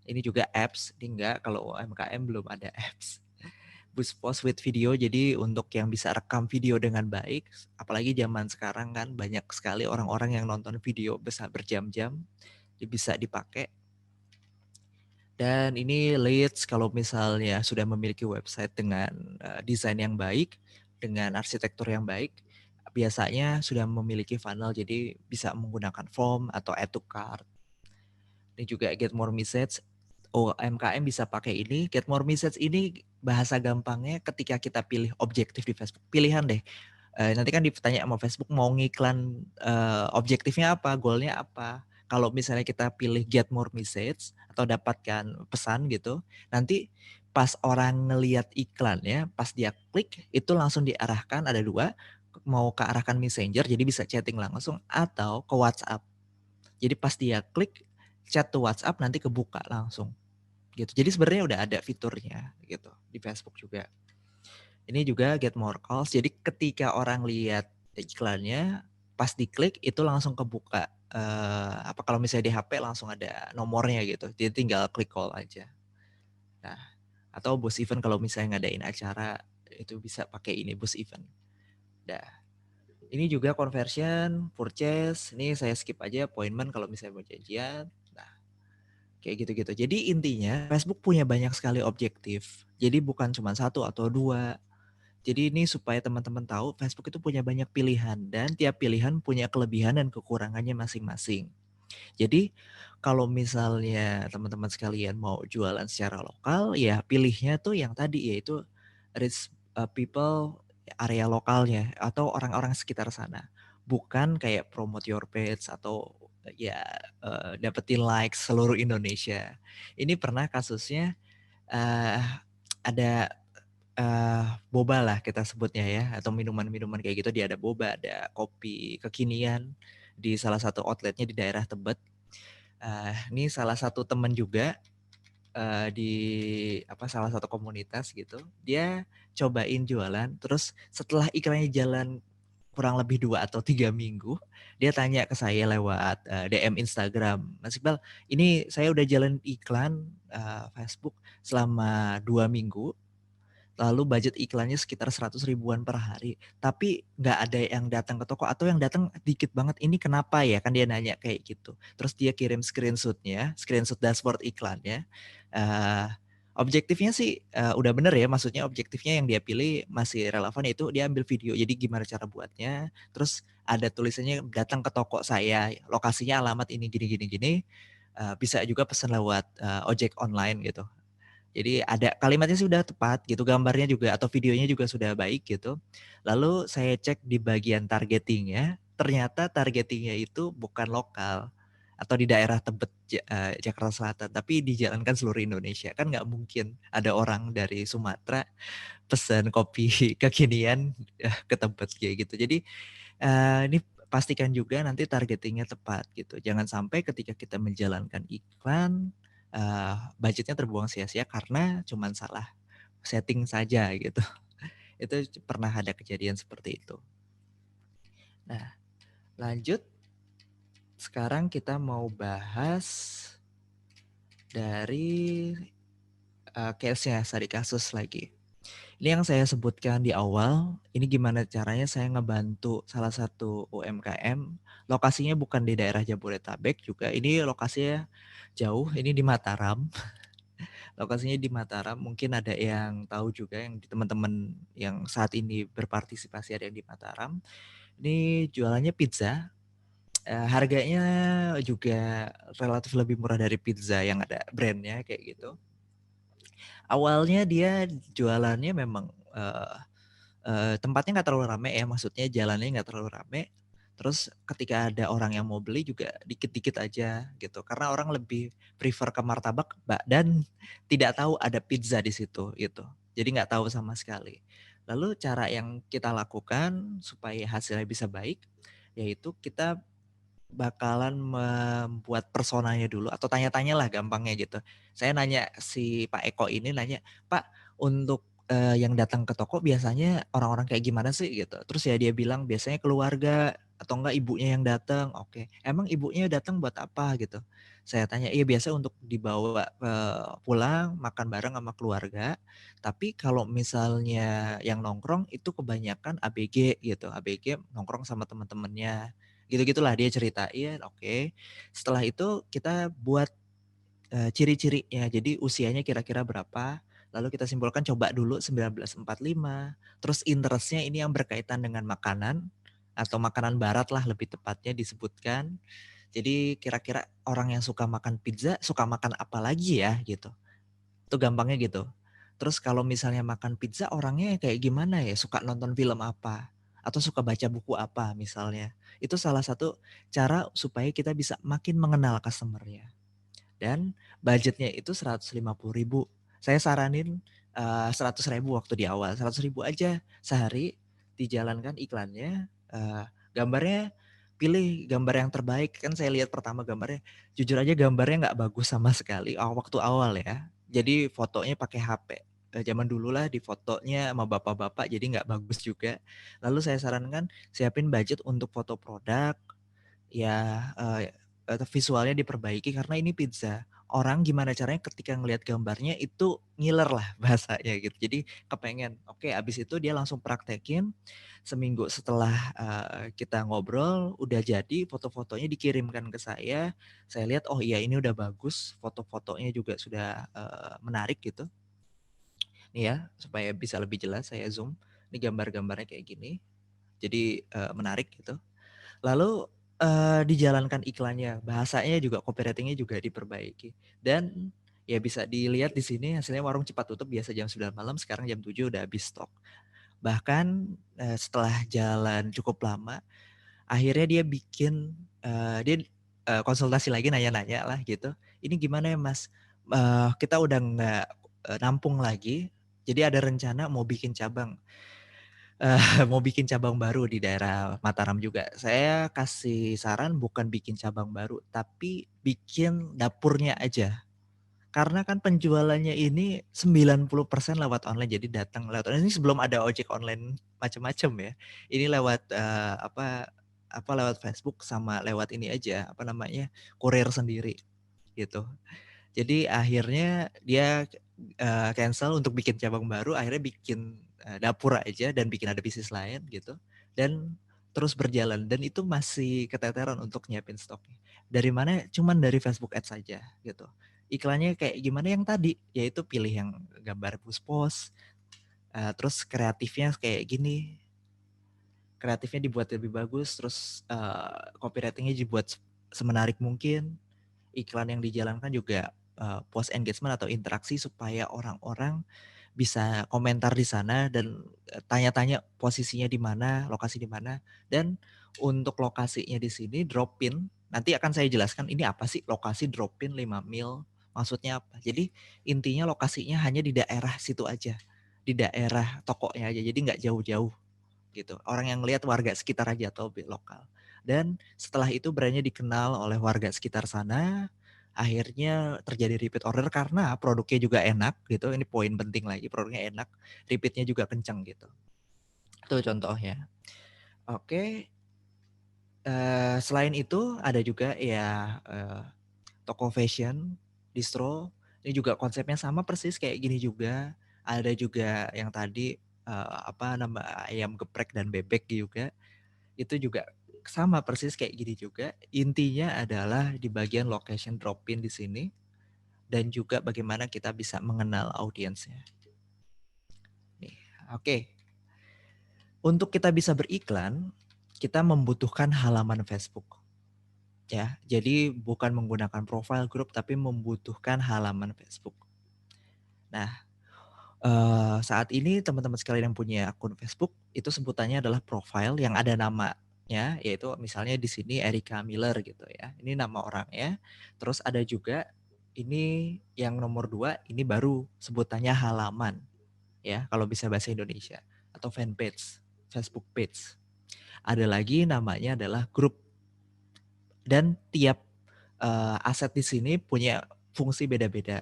Ini juga apps, ini enggak, kalau UMKM belum ada apps. Boost post with video, jadi untuk yang bisa rekam video dengan baik, apalagi zaman sekarang kan banyak sekali orang-orang yang nonton video besar berjam-jam, bisa dipakai. Dan ini leads kalau misalnya sudah memiliki website dengan desain yang baik, dengan arsitektur yang baik, biasanya sudah memiliki funnel, jadi bisa menggunakan form atau add to cart. Ini juga get more message. UMKM bisa pakai ini. Get more message ini bahasa gampangnya ketika kita pilih objektif di Facebook. Pilihan deh. Nanti kan ditanya sama Facebook mau ngiklan objektifnya apa, goalnya apa. Kalau misalnya kita pilih get more message atau dapatkan pesan gitu, nanti pas orang ngelihat iklannya, pas dia klik itu langsung diarahkan, ada 2, mau ke arahkan Messenger jadi bisa chatting langsung atau ke WhatsApp. Jadi pas dia klik chat to WhatsApp nanti kebuka langsung. gitu. Jadi sebenarnya udah ada fiturnya gitu di Facebook juga. Ini juga get more calls. Jadi ketika orang lihat iklannya, pas diklik itu langsung kebuka. Apa kalau misalnya di HP langsung ada nomornya gitu. Jadi tinggal klik call aja. Nah, atau boost event kalau misalnya ngadain acara itu bisa pakai ini boost event. Dah. Ini juga conversion, purchase. Ini saya skip aja appointment kalau misalnya mau janjian. Nah, kayak gitu-gitu. Jadi intinya Facebook punya banyak sekali objektif. Jadi bukan cuma satu atau dua. Jadi ini supaya teman-teman tahu Facebook itu punya banyak pilihan dan tiap pilihan punya kelebihan dan kekurangannya masing-masing. Jadi kalau misalnya teman-teman sekalian mau jualan secara lokal, ya pilihnya tuh yang tadi yaitu reach people area lokalnya atau orang-orang sekitar sana. Bukan kayak promote your page atau ya dapetin likes seluruh Indonesia. Ini pernah kasusnya ada boba lah kita sebutnya ya atau minuman-minuman kayak gitu. Dia ada boba, ada kopi kekinian di salah satu outletnya di daerah Tebet. Ini salah satu teman juga di salah satu komunitas gitu. Dia cobain jualan, terus setelah iklannya jalan kurang lebih 2 atau 3 minggu, dia tanya ke saya lewat DM Instagram, Mas Iqbal, ini saya udah jalan iklan Facebook selama 2 minggu, lalu budget iklannya sekitar 100 ribuan per hari, tapi nggak ada yang datang ke toko atau yang datang dikit banget. Ini kenapa ya? Kan dia nanya kayak gitu. Terus dia kirim screenshotnya, screenshot dashboard iklannya. Objektifnya sih udah bener ya, maksudnya objektifnya yang dia pilih masih relevan, yaitu dia ambil video. Jadi gimana cara buatnya? Terus ada tulisannya datang ke toko saya, lokasinya alamat ini gini. Bisa juga pesan lewat ojek online gitu. Jadi ada kalimatnya sudah tepat gitu, gambarnya juga atau videonya juga sudah baik gitu. Lalu saya cek di bagian targetingnya, ternyata targetingnya itu bukan lokal atau di daerah Tebet Jakarta Selatan, tapi dijalankan seluruh Indonesia. Kan nggak mungkin ada orang dari Sumatera pesan kopi kekinian ke Tebet kayak gitu. Jadi ini pastikan juga nanti targetingnya tepat gitu. Jangan sampai ketika kita menjalankan iklan budgetnya terbuang sia-sia karena cuman salah setting saja gitu. Itu pernah ada kejadian seperti itu. Nah, lanjut. Sekarang kita mau bahas dari case-nya, dari kasus lagi. Ini yang saya sebutkan di awal, ini gimana caranya saya ngebantu salah satu UMKM. Lokasinya bukan di daerah Jabodetabek juga, ini lokasinya jauh, ini di Mataram. Lokasinya di Mataram, mungkin ada yang tahu juga yang teman-teman yang saat ini berpartisipasi ada yang di Mataram. Ini jualannya pizza, harganya juga relatif lebih murah dari pizza yang ada brandnya kayak gitu. Awalnya dia jualannya memang tempatnya nggak terlalu rame ya, maksudnya jalannya nggak terlalu rame. Terus ketika ada orang yang mau beli juga dikit-dikit aja gitu. Karena orang lebih prefer ke martabak dan tidak tahu ada pizza di situ gitu. Jadi nggak tahu sama sekali. Lalu cara yang kita lakukan supaya hasilnya bisa baik, yaitu kita bakalan membuat personanya dulu atau tanya-tanya lah gampangnya gitu. Saya nanya si Pak Eko ini nanya, Pak untuk yang datang ke toko biasanya orang-orang kayak gimana sih gitu. Terus ya dia bilang biasanya keluarga atau enggak ibunya yang datang. Oke, emang ibunya datang buat apa gitu. Saya tanya, iya biasa untuk dibawa pulang makan bareng sama keluarga. Tapi kalau misalnya yang nongkrong itu kebanyakan ABG gitu. ABG nongkrong sama teman-temannya. Gitu-gitulah dia ceritain, oke. Setelah itu kita buat ciri-cirinya. Jadi usianya kira-kira berapa, lalu kita simpulkan coba dulu 1945, terus interest-nya ini yang berkaitan dengan makanan atau makanan barat lah lebih tepatnya disebutkan. Jadi kira-kira orang yang suka makan pizza, suka makan apa lagi ya gitu. Itu gampangnya gitu. Terus kalau misalnya makan pizza orangnya kayak gimana ya, suka nonton film apa, atau suka baca buku apa misalnya. Itu salah satu cara supaya kita bisa makin mengenal customer-nya. Dan budgetnya itu 150.000. Saya saranin 100.000 waktu di awal. 100.000 aja sehari dijalankan iklannya. Gambarnya pilih gambar yang terbaik. Kan saya lihat pertama gambarnya. Jujur aja gambarnya nggak bagus sama sekali waktu awal ya. Jadi fotonya pakai HP. Zaman dulu lah di fotonya sama bapak-bapak jadi nggak bagus juga. Lalu saya sarankan siapin budget untuk foto produk, ya visualnya diperbaiki karena ini pizza. Orang gimana caranya ketika ngelihat gambarnya itu ngiler lah bahasanya gitu. Jadi kepengen, oke abis itu dia langsung praktekin. Seminggu setelah kita ngobrol, udah jadi foto-fotonya dikirimkan ke saya. Saya lihat, oh iya ini udah bagus, foto-fotonya juga sudah menarik gitu. Nih ya, supaya bisa lebih jelas saya zoom. Ini gambar-gambarnya kayak gini. Jadi menarik gitu. Lalu dijalankan iklannya, bahasanya juga copywriting-nya juga diperbaiki. Dan ya bisa dilihat di sini hasilnya warung cepat tutup biasa jam 9 malam, sekarang jam 7 udah habis stok. Bahkan setelah jalan cukup lama, akhirnya dia bikin dia konsultasi lagi nanya-nanya lah gitu. Ini gimana ya Mas? Kita udah nggak nampung lagi, jadi ada rencana mau bikin cabang. Mau bikin cabang baru di daerah Mataram juga. Saya kasih saran bukan bikin cabang baru, tapi bikin dapurnya aja. Karena kan penjualannya ini 90% lewat online, jadi datang lewat online. Ini sebelum ada ojek online macam-macam ya. Ini lewat apa lewat Facebook sama lewat ini aja, apa namanya, kurir sendiri gitu. Jadi akhirnya dia cancel untuk bikin cabang baru, akhirnya bikin dapur aja dan bikin ada bisnis lain gitu. Dan terus berjalan dan itu masih keteteran untuk nyiapin stoknya. Dari mana? Cuman dari Facebook Ads saja gitu. Iklannya kayak gimana yang tadi, yaitu pilih yang gambar puspos, terus kreatifnya kayak gini, kreatifnya dibuat lebih bagus, terus copywritingnya dibuat semenarik mungkin, iklan yang dijalankan juga post engagement atau interaksi supaya orang-orang bisa komentar di sana dan tanya-tanya posisinya di mana, lokasi di mana. Dan untuk lokasinya di sini drop in, nanti akan saya jelaskan ini apa sih lokasi drop in 5 mil, maksudnya apa. Jadi intinya lokasinya hanya di daerah situ aja, di daerah tokonya aja, jadi nggak jauh-jauh gitu. Orang yang lihat warga sekitar aja atau lokal. Dan setelah itu brandnya dikenal oleh warga sekitar sana, akhirnya terjadi repeat order karena produknya juga enak gitu. Ini poin penting lagi, produknya enak, repeatnya juga kenceng gitu. Itu contohnya. Oke, selain itu ada juga ya toko fashion, distro. Ini juga konsepnya sama persis kayak gini juga. Ada juga yang tadi apa nama ayam geprek dan bebek juga. Itu juga sama persis kayak gini juga. Intinya adalah di bagian location drop-in di sini dan juga bagaimana kita bisa mengenal audiensnya. Nih, oke. Untuk kita bisa beriklan, kita membutuhkan halaman Facebook. Ya, jadi bukan menggunakan profile group tapi membutuhkan halaman Facebook. Nah, saat ini teman-teman sekalian yang punya akun Facebook itu sebutannya adalah profile yang ada namanya, yaitu misalnya di sini Erika Miller gitu ya. Ini nama orangnya. Terus ada juga ini yang nomor 2 ini baru sebutannya halaman ya kalau bisa bahasa Indonesia atau fanpage, Facebook page. Ada lagi namanya adalah grup dan tiap aset di sini punya fungsi beda-beda.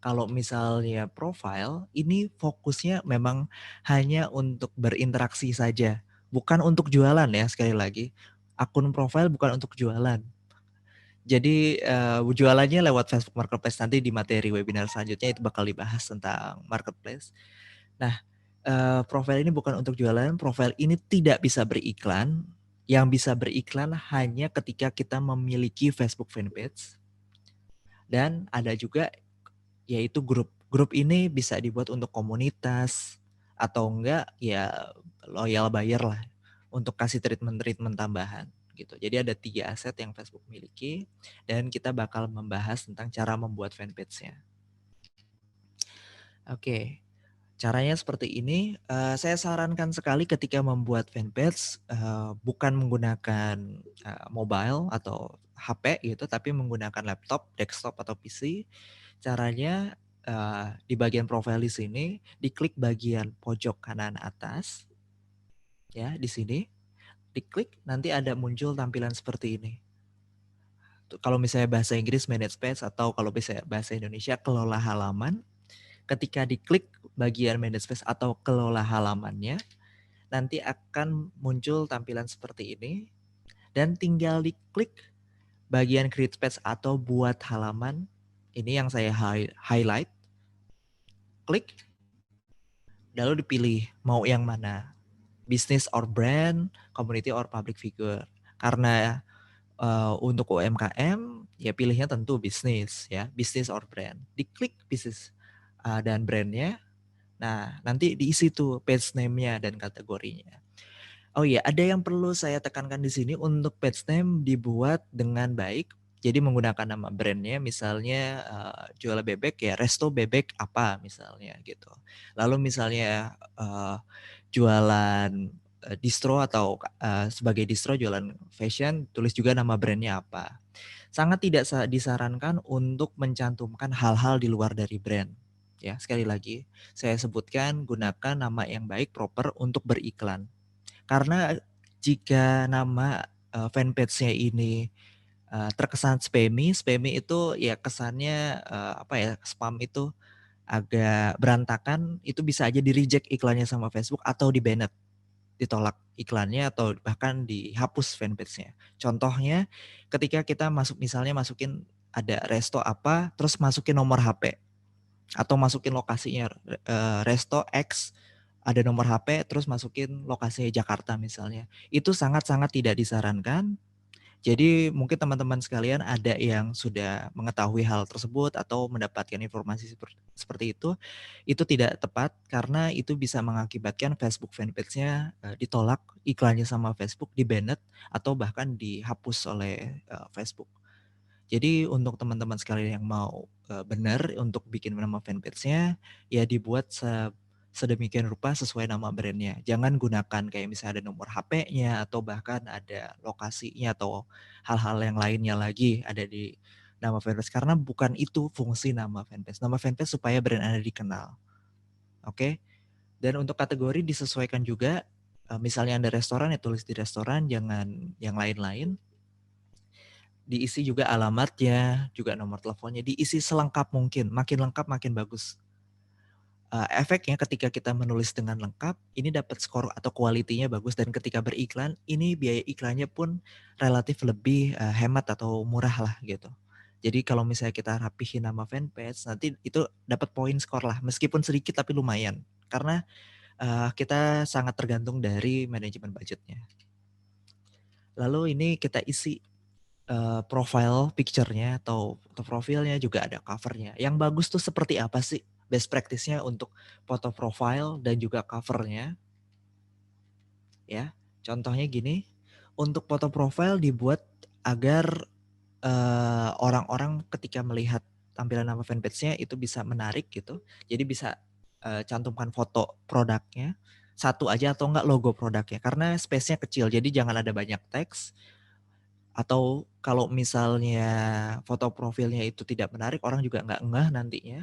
Kalau misalnya profile, ini fokusnya memang hanya untuk berinteraksi saja, bukan untuk jualan ya sekali lagi. Akun profile bukan untuk jualan. Jadi jualannya lewat Facebook Marketplace, nanti di materi webinar selanjutnya itu bakal dibahas tentang marketplace. Nah, profile ini bukan untuk jualan, profile ini tidak bisa beriklan. Yang bisa beriklan hanya ketika kita memiliki Facebook fanpage. Dan ada juga yaitu grup. Grup ini bisa dibuat untuk komunitas atau enggak ya loyal buyer lah untuk kasih treatment-treatment tambahan gitu. Jadi ada 3 aset yang Facebook miliki dan kita bakal membahas tentang cara membuat fanpage-nya. Oke. Caranya seperti ini, saya sarankan sekali ketika membuat fanpage bukan menggunakan mobile atau HP gitu, tapi menggunakan laptop, desktop atau PC. Caranya di bagian profile di sini, diklik bagian pojok kanan atas, ya di sini, diklik nanti ada muncul tampilan seperti ini. Kalau misalnya bahasa Inggris manage page atau kalau bisa bahasa Indonesia kelola halaman. Ketika diklik bagian manage page atau kelola halamannya, nanti akan muncul tampilan seperti ini dan tinggal diklik bagian create page atau buat halaman. Ini yang saya highlight. Klik, lalu dipilih mau yang mana. Business or brand, community or public figure. Karena untuk UMKM ya pilihnya tentu bisnis ya, bisnis or brand. Diklik bisnis dan brandnya. Nah, nanti diisi tuh page name-nya dan kategorinya. Oh iya, ada yang perlu saya tekankan di sini untuk page name dibuat dengan baik. Jadi menggunakan nama brandnya, misalnya jual bebek ya, resto bebek apa misalnya gitu. Lalu misalnya jualan distro atau sebagai distro jualan fashion, tulis juga nama brandnya apa. Sangat tidak disarankan untuk mencantumkan hal-hal di luar dari brand. Ya, sekali lagi saya sebutkan gunakan nama yang baik proper untuk beriklan. Karena jika nama fanpage-nya ini terkesan spammy itu ya kesannya spam itu agak berantakan, itu bisa aja di-reject iklannya sama Facebook atau di-banned, ditolak iklannya atau bahkan dihapus fanpage-nya. Contohnya ketika kita misalnya masukin ada resto apa, terus masukin nomor HP atau masukin lokasinya resto X, ada nomor HP, terus masukin lokasinya Jakarta misalnya. Itu sangat-sangat tidak disarankan. Jadi mungkin teman-teman sekalian ada yang sudah mengetahui hal tersebut atau mendapatkan informasi seperti itu tidak tepat karena itu bisa mengakibatkan Facebook fanpage-nya ditolak iklannya sama Facebook, di-banned atau bahkan dihapus oleh Facebook. Jadi untuk teman-teman sekalian yang mau benar untuk bikin nama fanpage-nya, ya dibuat sedemikian rupa sesuai nama brandnya. Jangan gunakan kayak misalnya ada nomor HP-nya atau bahkan ada lokasinya atau hal-hal yang lainnya lagi ada di nama fanpage. Karena bukan itu fungsi nama fanpage. Nama fanpage supaya brand Anda dikenal. Oke? Dan untuk kategori disesuaikan juga. Misalnya Anda restoran ya tulis di restoran, jangan yang lain-lain. Diisi juga alamatnya, juga nomor teleponnya, diisi selengkap mungkin. Makin lengkap makin bagus. Efeknya ketika kita menulis dengan lengkap, ini dapat skor atau kualitinya bagus dan ketika beriklan, ini biaya iklannya pun relatif lebih hemat atau murah lah gitu. Jadi kalau misalnya kita rapihin nama fanpage, nanti itu dapat poin skor lah, meskipun sedikit tapi lumayan. Karena kita sangat tergantung dari manajemen budgetnya. Lalu ini kita isi profile picture-nya atau profilnya juga ada covernya. Yang bagus tuh seperti apa sih? Best practice-nya untuk foto profile dan juga covernya. Ya, contohnya gini, untuk foto profile dibuat agar orang-orang ketika melihat tampilan nama fanpage-nya itu bisa menarik gitu. Jadi bisa cantumkan foto produknya satu aja atau enggak logo produknya karena space-nya kecil. Jadi jangan ada banyak teks. Atau kalau misalnya foto profilnya itu tidak menarik, orang juga nggak ngeh nantinya.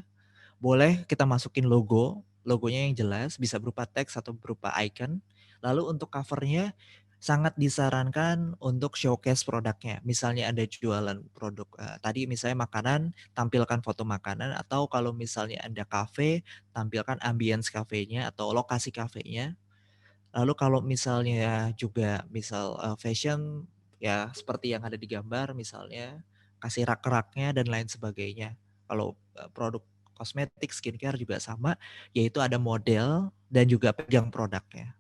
Boleh kita masukin logonya yang jelas, bisa berupa teks atau berupa icon. Lalu untuk covernya sangat disarankan untuk showcase produknya. Misalnya ada jualan produk, tadi misalnya makanan, tampilkan foto makanan. Atau kalau misalnya ada cafe, tampilkan ambience kafenya atau lokasi kafenya. Lalu kalau misalnya juga misal fashion ya seperti yang ada di gambar misalnya kasih rak-raknya dan lain sebagainya. Kalau produk kosmetik, skincare juga sama, yaitu ada model dan juga pegang produknya.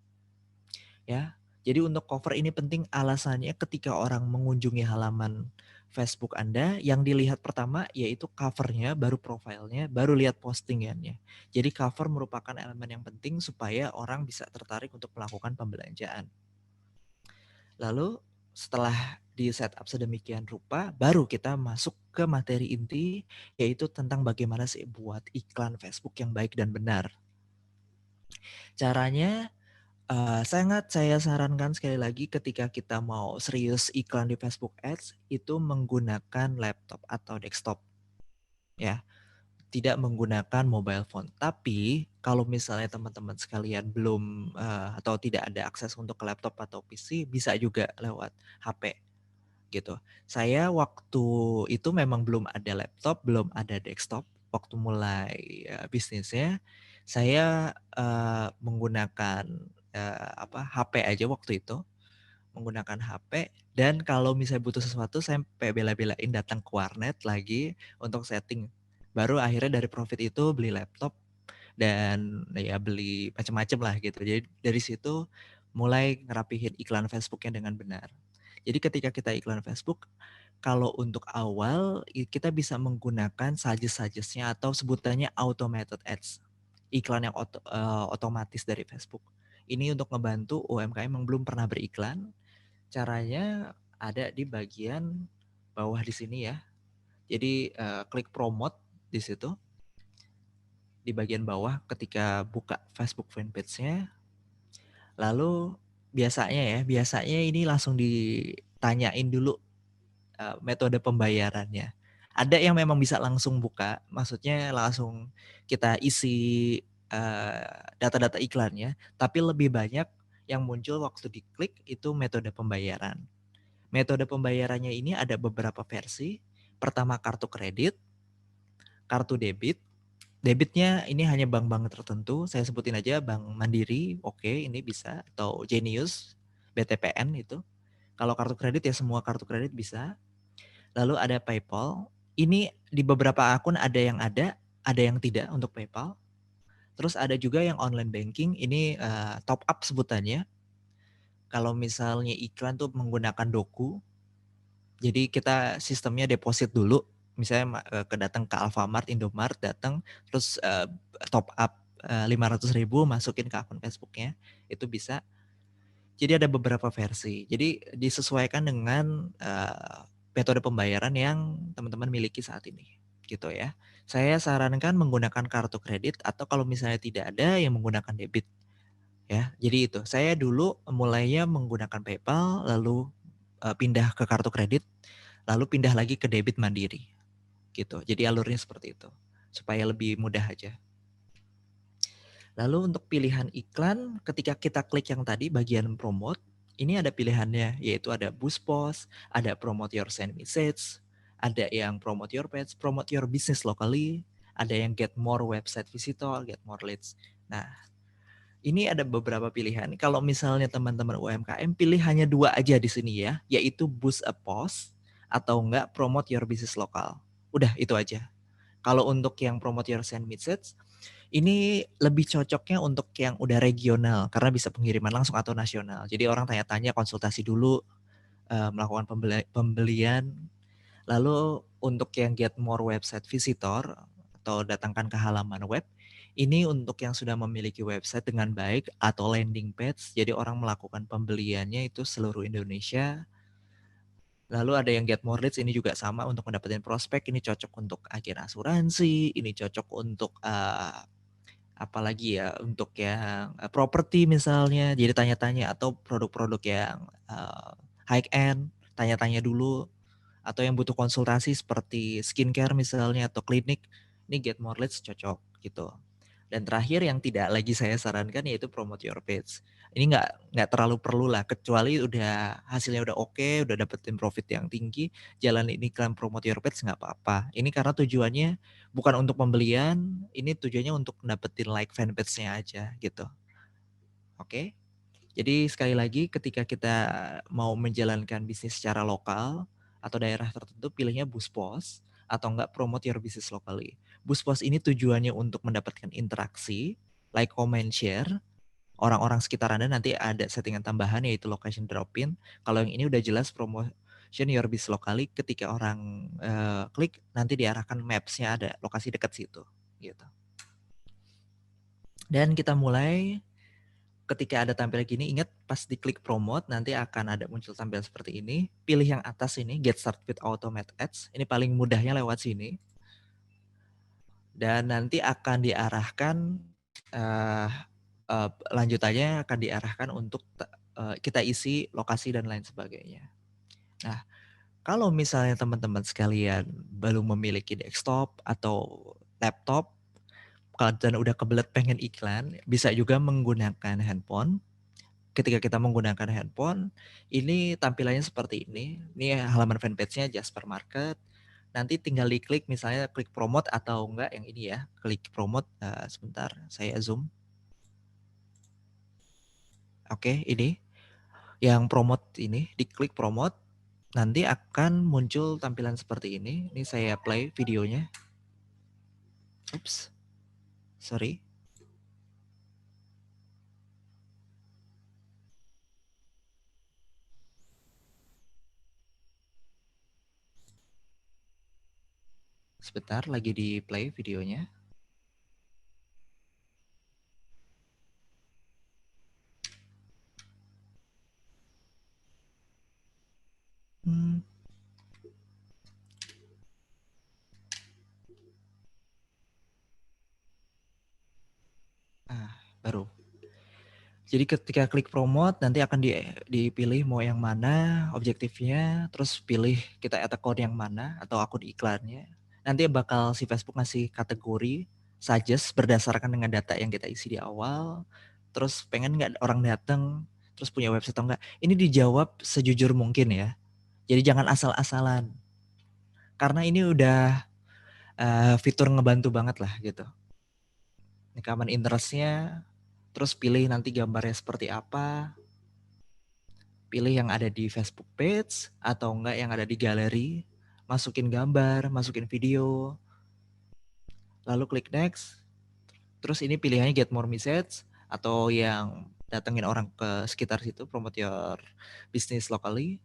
Ya. Jadi untuk cover ini penting alasannya ketika orang mengunjungi halaman Facebook Anda, yang dilihat pertama yaitu covernya, baru profilnya, baru lihat postingannya. Jadi cover merupakan elemen yang penting supaya orang bisa tertarik untuk melakukan pembelanjaan. Lalu setelah di setup sedemikian rupa, baru kita masuk ke materi inti, yaitu tentang bagaimana sih buat iklan Facebook yang baik dan benar. Caranya sangat saya sarankan sekali lagi ketika kita mau serius iklan di Facebook Ads itu menggunakan laptop atau desktop ya, tidak menggunakan mobile phone. Tapi kalau misalnya teman-teman sekalian belum atau tidak ada akses untuk ke laptop atau PC, bisa juga lewat HP gitu. Saya waktu itu memang belum ada laptop, belum ada desktop. waktu mulai bisnisnya, saya menggunakan HP aja waktu itu, menggunakan HP, dan kalau misalnya butuh sesuatu saya sampai bela-belain datang ke warnet lagi untuk setting. Baru akhirnya dari profit itu beli laptop dan ya beli macam-macam lah gitu. Jadi dari situ mulai ngerapihin iklan Facebooknya dengan benar. Jadi ketika kita iklan Facebook, kalau untuk awal kita bisa menggunakan suggest-suggestnya atau sebutannya automated ads, iklan yang otomatis dari Facebook. Ini untuk ngebantu UMKM yang belum pernah beriklan. Caranya ada di bagian bawah di sini ya. Jadi klik promote di situ. Di bagian bawah ketika buka Facebook fanpage-nya. Lalu biasanya ini langsung ditanyain dulu metode pembayarannya. Ada yang memang bisa langsung buka, maksudnya langsung kita isi data-data iklannya, tapi lebih banyak yang muncul waktu diklik itu metode pembayaran. Metode pembayarannya ini ada beberapa versi. Pertama kartu kredit, kartu debit. Debitnya ini hanya bank-bank tertentu, saya sebutin aja Bank Mandiri, oke, ini bisa, atau Genius, BTPN itu. Kalau kartu kredit ya semua kartu kredit bisa. Lalu ada PayPal, ini di beberapa akun ada yang tidak untuk PayPal. Terus ada juga yang online banking, ini top up sebutannya. Kalau misalnya iklan tuh menggunakan Doku, jadi kita sistemnya deposit dulu, misalnya datang ke Alfamart, Indomart, datang terus top up 500.000 masukin ke akun Facebooknya, itu bisa. Jadi ada beberapa versi. Jadi disesuaikan dengan metode pembayaran yang teman-teman miliki saat ini, gitu ya. Saya sarankan menggunakan kartu kredit atau kalau misalnya tidak ada yang menggunakan debit, ya. Jadi itu. Saya dulu mulainya menggunakan PayPal, lalu pindah ke kartu kredit, lalu pindah lagi ke debit Mandiri, gitu. Jadi alurnya seperti itu, supaya lebih mudah aja. Lalu untuk pilihan iklan, ketika kita klik yang tadi bagian promote, ini ada pilihannya, yaitu ada boost post, ada promote your send message, ada yang promote your page, promote your business locally, ada yang get more website visitor, get more leads. Nah, ini ada beberapa pilihan. Kalau misalnya teman-teman UMKM, pilih hanya 2 aja di sini ya, yaitu boost a post atau enggak promote your business lokal. Udah itu aja. Kalau untuk yang promote your send message, ini lebih cocoknya untuk yang udah regional karena bisa pengiriman langsung atau nasional. Jadi orang tanya-tanya, konsultasi dulu, melakukan pembelian. Lalu untuk yang get more website visitor atau datangkan ke halaman web, ini untuk yang sudah memiliki website dengan baik atau landing page. Jadi orang melakukan pembeliannya itu seluruh Indonesia. Lalu ada yang get more leads, ini juga sama untuk mendapatkan prospek. Ini cocok untuk agen asuransi, ini cocok untuk apalagi ya, untuk yang properti misalnya, jadi tanya-tanya, atau produk-produk yang high end, tanya-tanya dulu, atau yang butuh konsultasi seperti skincare misalnya atau klinik, ini get more leads cocok gitu. Dan terakhir yang tidak lagi saya sarankan yaitu promote your page. Ini nggak terlalu perlu lah, kecuali udah hasilnya udah oke, udah dapetin profit yang tinggi, jalanin iklan promote your page nggak apa-apa. Ini karena tujuannya bukan untuk pembelian, ini tujuannya untuk dapetin like fanpage-nya aja gitu. Oke? Jadi sekali lagi ketika kita mau menjalankan bisnis secara lokal atau daerah tertentu, pilihnya boost post atau enggak promote your business locally. Boost post ini tujuannya untuk mendapatkan interaksi, like, comment, share. Orang-orang sekitar Anda nanti ada settingan tambahan yaitu location drop-in. Kalau yang ini udah jelas promotion your business locally, ketika orang klik nanti diarahkan maps-nya ada lokasi dekat situ gitu. Dan kita mulai. Ketika ada tampil gini, ingat pas diklik promote nanti akan ada muncul tampilan seperti ini. Pilih yang atas ini, get start with automated ads. Ini paling mudahnya lewat sini. Dan nanti akan diarahkan, lanjutannya akan diarahkan untuk kita isi lokasi dan lain sebagainya. Nah, kalau misalnya teman-teman sekalian belum memiliki desktop atau laptop, dan udah kebelet pengen iklan, bisa juga menggunakan handphone. Ketika kita menggunakan handphone, ini tampilannya seperti ini. Ini halaman fanpage-nya Jasper Market. Nanti tinggal diklik misalnya klik promote atau enggak yang ini ya. Klik promote, sebentar saya zoom. Oke, ini yang promote ini, diklik promote, nanti akan muncul tampilan seperti ini. Ini saya play videonya. Oops, sorry. Sebentar, lagi di play videonya. Hmm. Baru. Jadi ketika klik promote nanti akan dipilih mau yang mana objektifnya, terus pilih kita add account yang mana atau akun iklannya. Nanti bakal si Facebook ngasih kategori suggest berdasarkan dengan data yang kita isi di awal. Terus pengen nggak orang datang, terus punya website atau enggak. Ini dijawab sejujur mungkin ya. Jadi jangan asal-asalan. Karena ini udah fitur ngebantu banget lah gitu. Ini common interest-nya, terus pilih nanti gambarnya seperti apa. Pilih yang ada di Facebook page atau enggak yang ada di galeri, masukin gambar, masukin video, lalu klik next. Terus ini pilihannya get more message atau yang datengin orang ke sekitar situ, promote your business locally.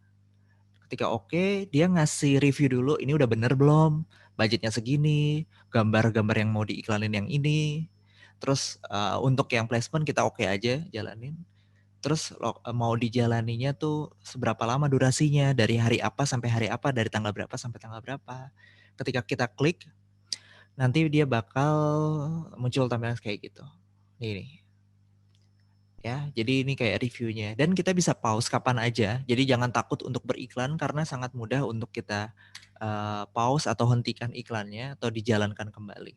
Ketika oke, dia ngasih review dulu, ini udah bener belum? Budgetnya segini, gambar-gambar yang mau diiklanin yang ini. Terus untuk yang placement kita oke aja jalanin. Terus mau dijalaninya tuh seberapa lama durasinya, dari hari apa sampai hari apa, dari tanggal berapa sampai tanggal berapa. Ketika kita klik, nanti dia bakal muncul tampilan kayak gitu. Ini ya, jadi ini kayak reviewnya. Dan kita bisa pause kapan aja, jadi jangan takut untuk beriklan karena sangat mudah untuk kita pause atau hentikan iklannya atau dijalankan kembali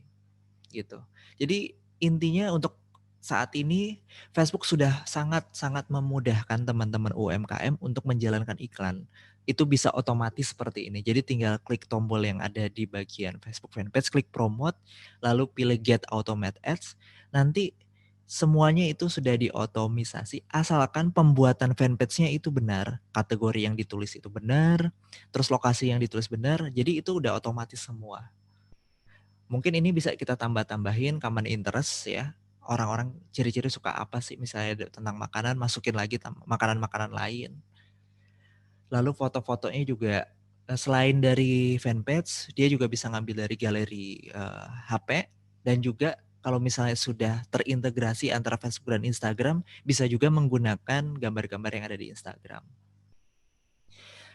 gitu. Jadi intinya untuk saat ini Facebook sudah sangat-sangat memudahkan teman-teman UMKM untuk menjalankan iklan. Itu bisa otomatis seperti ini. Jadi tinggal klik tombol yang ada di bagian Facebook fanpage, klik promote, lalu pilih get automate ads. Nanti semuanya itu sudah diotomisasi asalkan pembuatan fanpage-nya itu benar, kategori yang ditulis itu benar, terus lokasi yang ditulis benar. Jadi itu udah otomatis semua. Mungkin ini bisa kita tambah-tambahin common interest ya. Orang-orang ciri-ciri suka apa sih misalnya tentang makanan, masukin lagi makanan-makanan lain. Lalu foto-fotonya juga selain dari fanpage, dia juga bisa ngambil dari galeri HP dan juga kalau misalnya sudah terintegrasi antara Facebook dan Instagram, bisa juga menggunakan gambar-gambar yang ada di Instagram.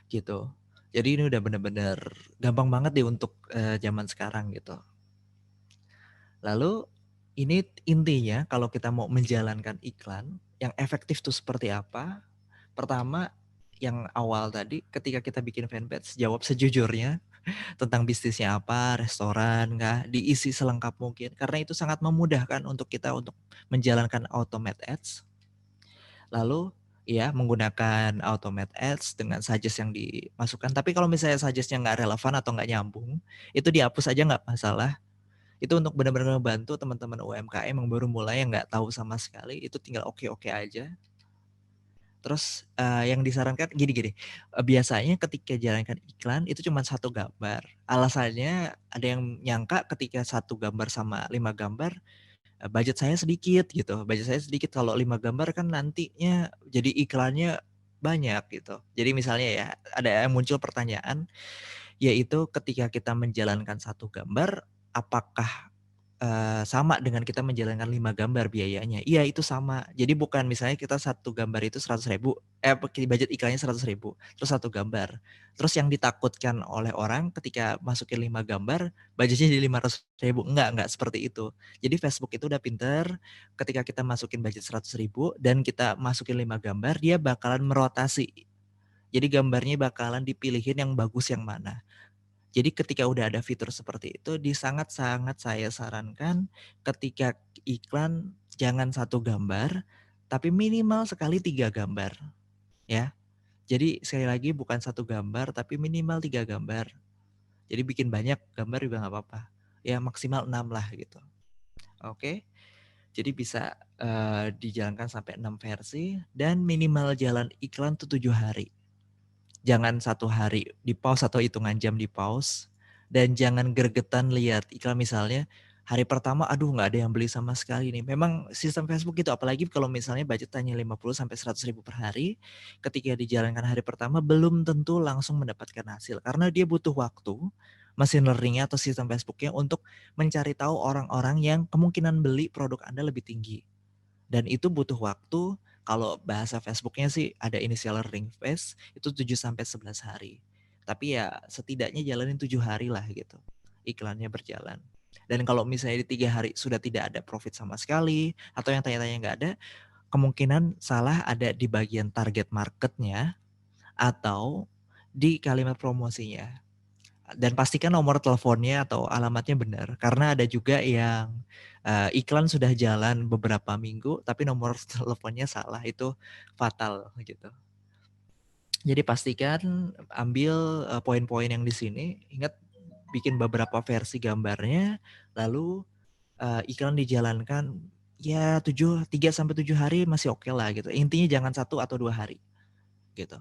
Gitu. Jadi ini udah benar-benar gampang banget deh untuk zaman sekarang gitu. Lalu ini intinya kalau kita mau menjalankan iklan yang efektif tuh seperti apa? Pertama yang awal tadi ketika kita bikin fanpage jawab sejujurnya tentang bisnisnya apa, restoran kah, diisi selengkap mungkin karena itu sangat memudahkan untuk kita untuk menjalankan automate ads. Lalu ya menggunakan automate ads dengan suggest yang dimasukkan. Tapi kalau misalnya suggestnya nggak relevan atau nggak nyambung, itu dihapus aja nggak masalah. Itu untuk benar-benar membantu teman-teman UMKM yang baru mulai yang nggak tahu sama sekali, itu tinggal oke-oke aja. Terus yang disarankan gini-gini, biasanya ketika jalankan iklan itu cuma satu gambar. Alasannya ada yang nyangka ketika satu gambar sama 5 gambar, budget saya sedikit gitu. Budget saya sedikit kalau 5 gambar kan nantinya jadi iklannya banyak gitu. Jadi misalnya ya ada yang muncul pertanyaan, yaitu ketika kita menjalankan satu gambar, apakah sama dengan kita menjalankan 5 gambar biayanya? Iya itu sama. Jadi bukan misalnya kita satu gambar itu 100.000, budget iklannya 100.000, terus satu gambar. Terus yang ditakutkan oleh orang ketika masukin 5 gambar, budgetnya jadi 500.000. Enggak seperti itu. Jadi Facebook itu udah pinter, ketika kita masukin budget 100.000 dan kita masukin 5 gambar, dia bakalan merotasi. Jadi gambarnya bakalan dipilihin yang bagus yang mana. Jadi ketika udah ada fitur seperti itu, sangat-sangat saya sarankan ketika iklan jangan satu gambar, tapi minimal sekali 3 gambar, ya. Jadi sekali lagi bukan satu gambar, tapi minimal 3 gambar. Jadi bikin banyak gambar juga nggak apa-apa. Ya maksimal 6 lah gitu. Oke. Jadi bisa dijalankan sampai 6 versi dan minimal jalan iklan tuh 7 hari. Jangan 1 hari di pause atau hitungan jam di pause. Dan jangan gregetan lihat iklan misalnya hari pertama aduh nggak ada yang beli sama sekali nih. Memang sistem Facebook gitu apalagi kalau misalnya budget hanya 50 sampai 100 ribu per hari. Ketika dijalankan hari pertama belum tentu langsung mendapatkan hasil. Karena dia butuh waktu mesin learning-nya atau sistem Facebook-nya untuk mencari tahu orang-orang yang kemungkinan beli produk Anda lebih tinggi. Dan itu butuh waktu, kalau bahasa Facebooknya sih ada initial learning phase, itu 7 sampai 11 hari. Tapi ya setidaknya jalanin 7 hari lah gitu, iklannya berjalan. Dan kalau misalnya di 3 hari sudah tidak ada profit sama sekali, atau yang tanya-tanya nggak ada, kemungkinan salah ada di bagian target marketnya, atau di kalimat promosinya. Dan pastikan nomor teleponnya atau alamatnya benar. Karena ada juga yang iklan sudah jalan beberapa minggu tapi nomor teleponnya salah, itu fatal gitu. Jadi pastikan ambil poin-poin yang di sini, ingat bikin beberapa versi gambarnya, lalu iklan dijalankan ya 3 sampai 7 hari masih oke lah gitu. Intinya jangan 1 atau 2 hari gitu.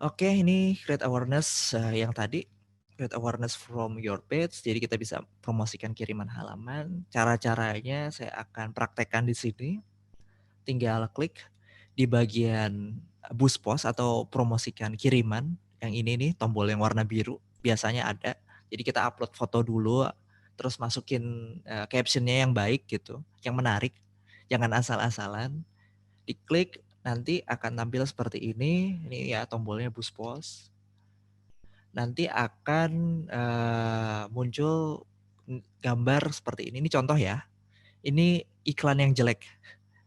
Oke, ini create awareness yang tadi, create awareness from your page. Jadi kita bisa promosikan kiriman halaman. Cara-caranya saya akan praktekkan di sini. Tinggal klik di bagian boost post atau promosikan kiriman. Yang ini nih tombol yang warna biru biasanya ada. Jadi kita upload foto dulu, terus masukin captionnya yang baik gitu, yang menarik. Jangan asal-asalan. Diklik, nanti akan tampil seperti ini. Ini ya tombolnya boost post. Nanti akan muncul gambar seperti ini. Ini contoh ya. Ini iklan yang jelek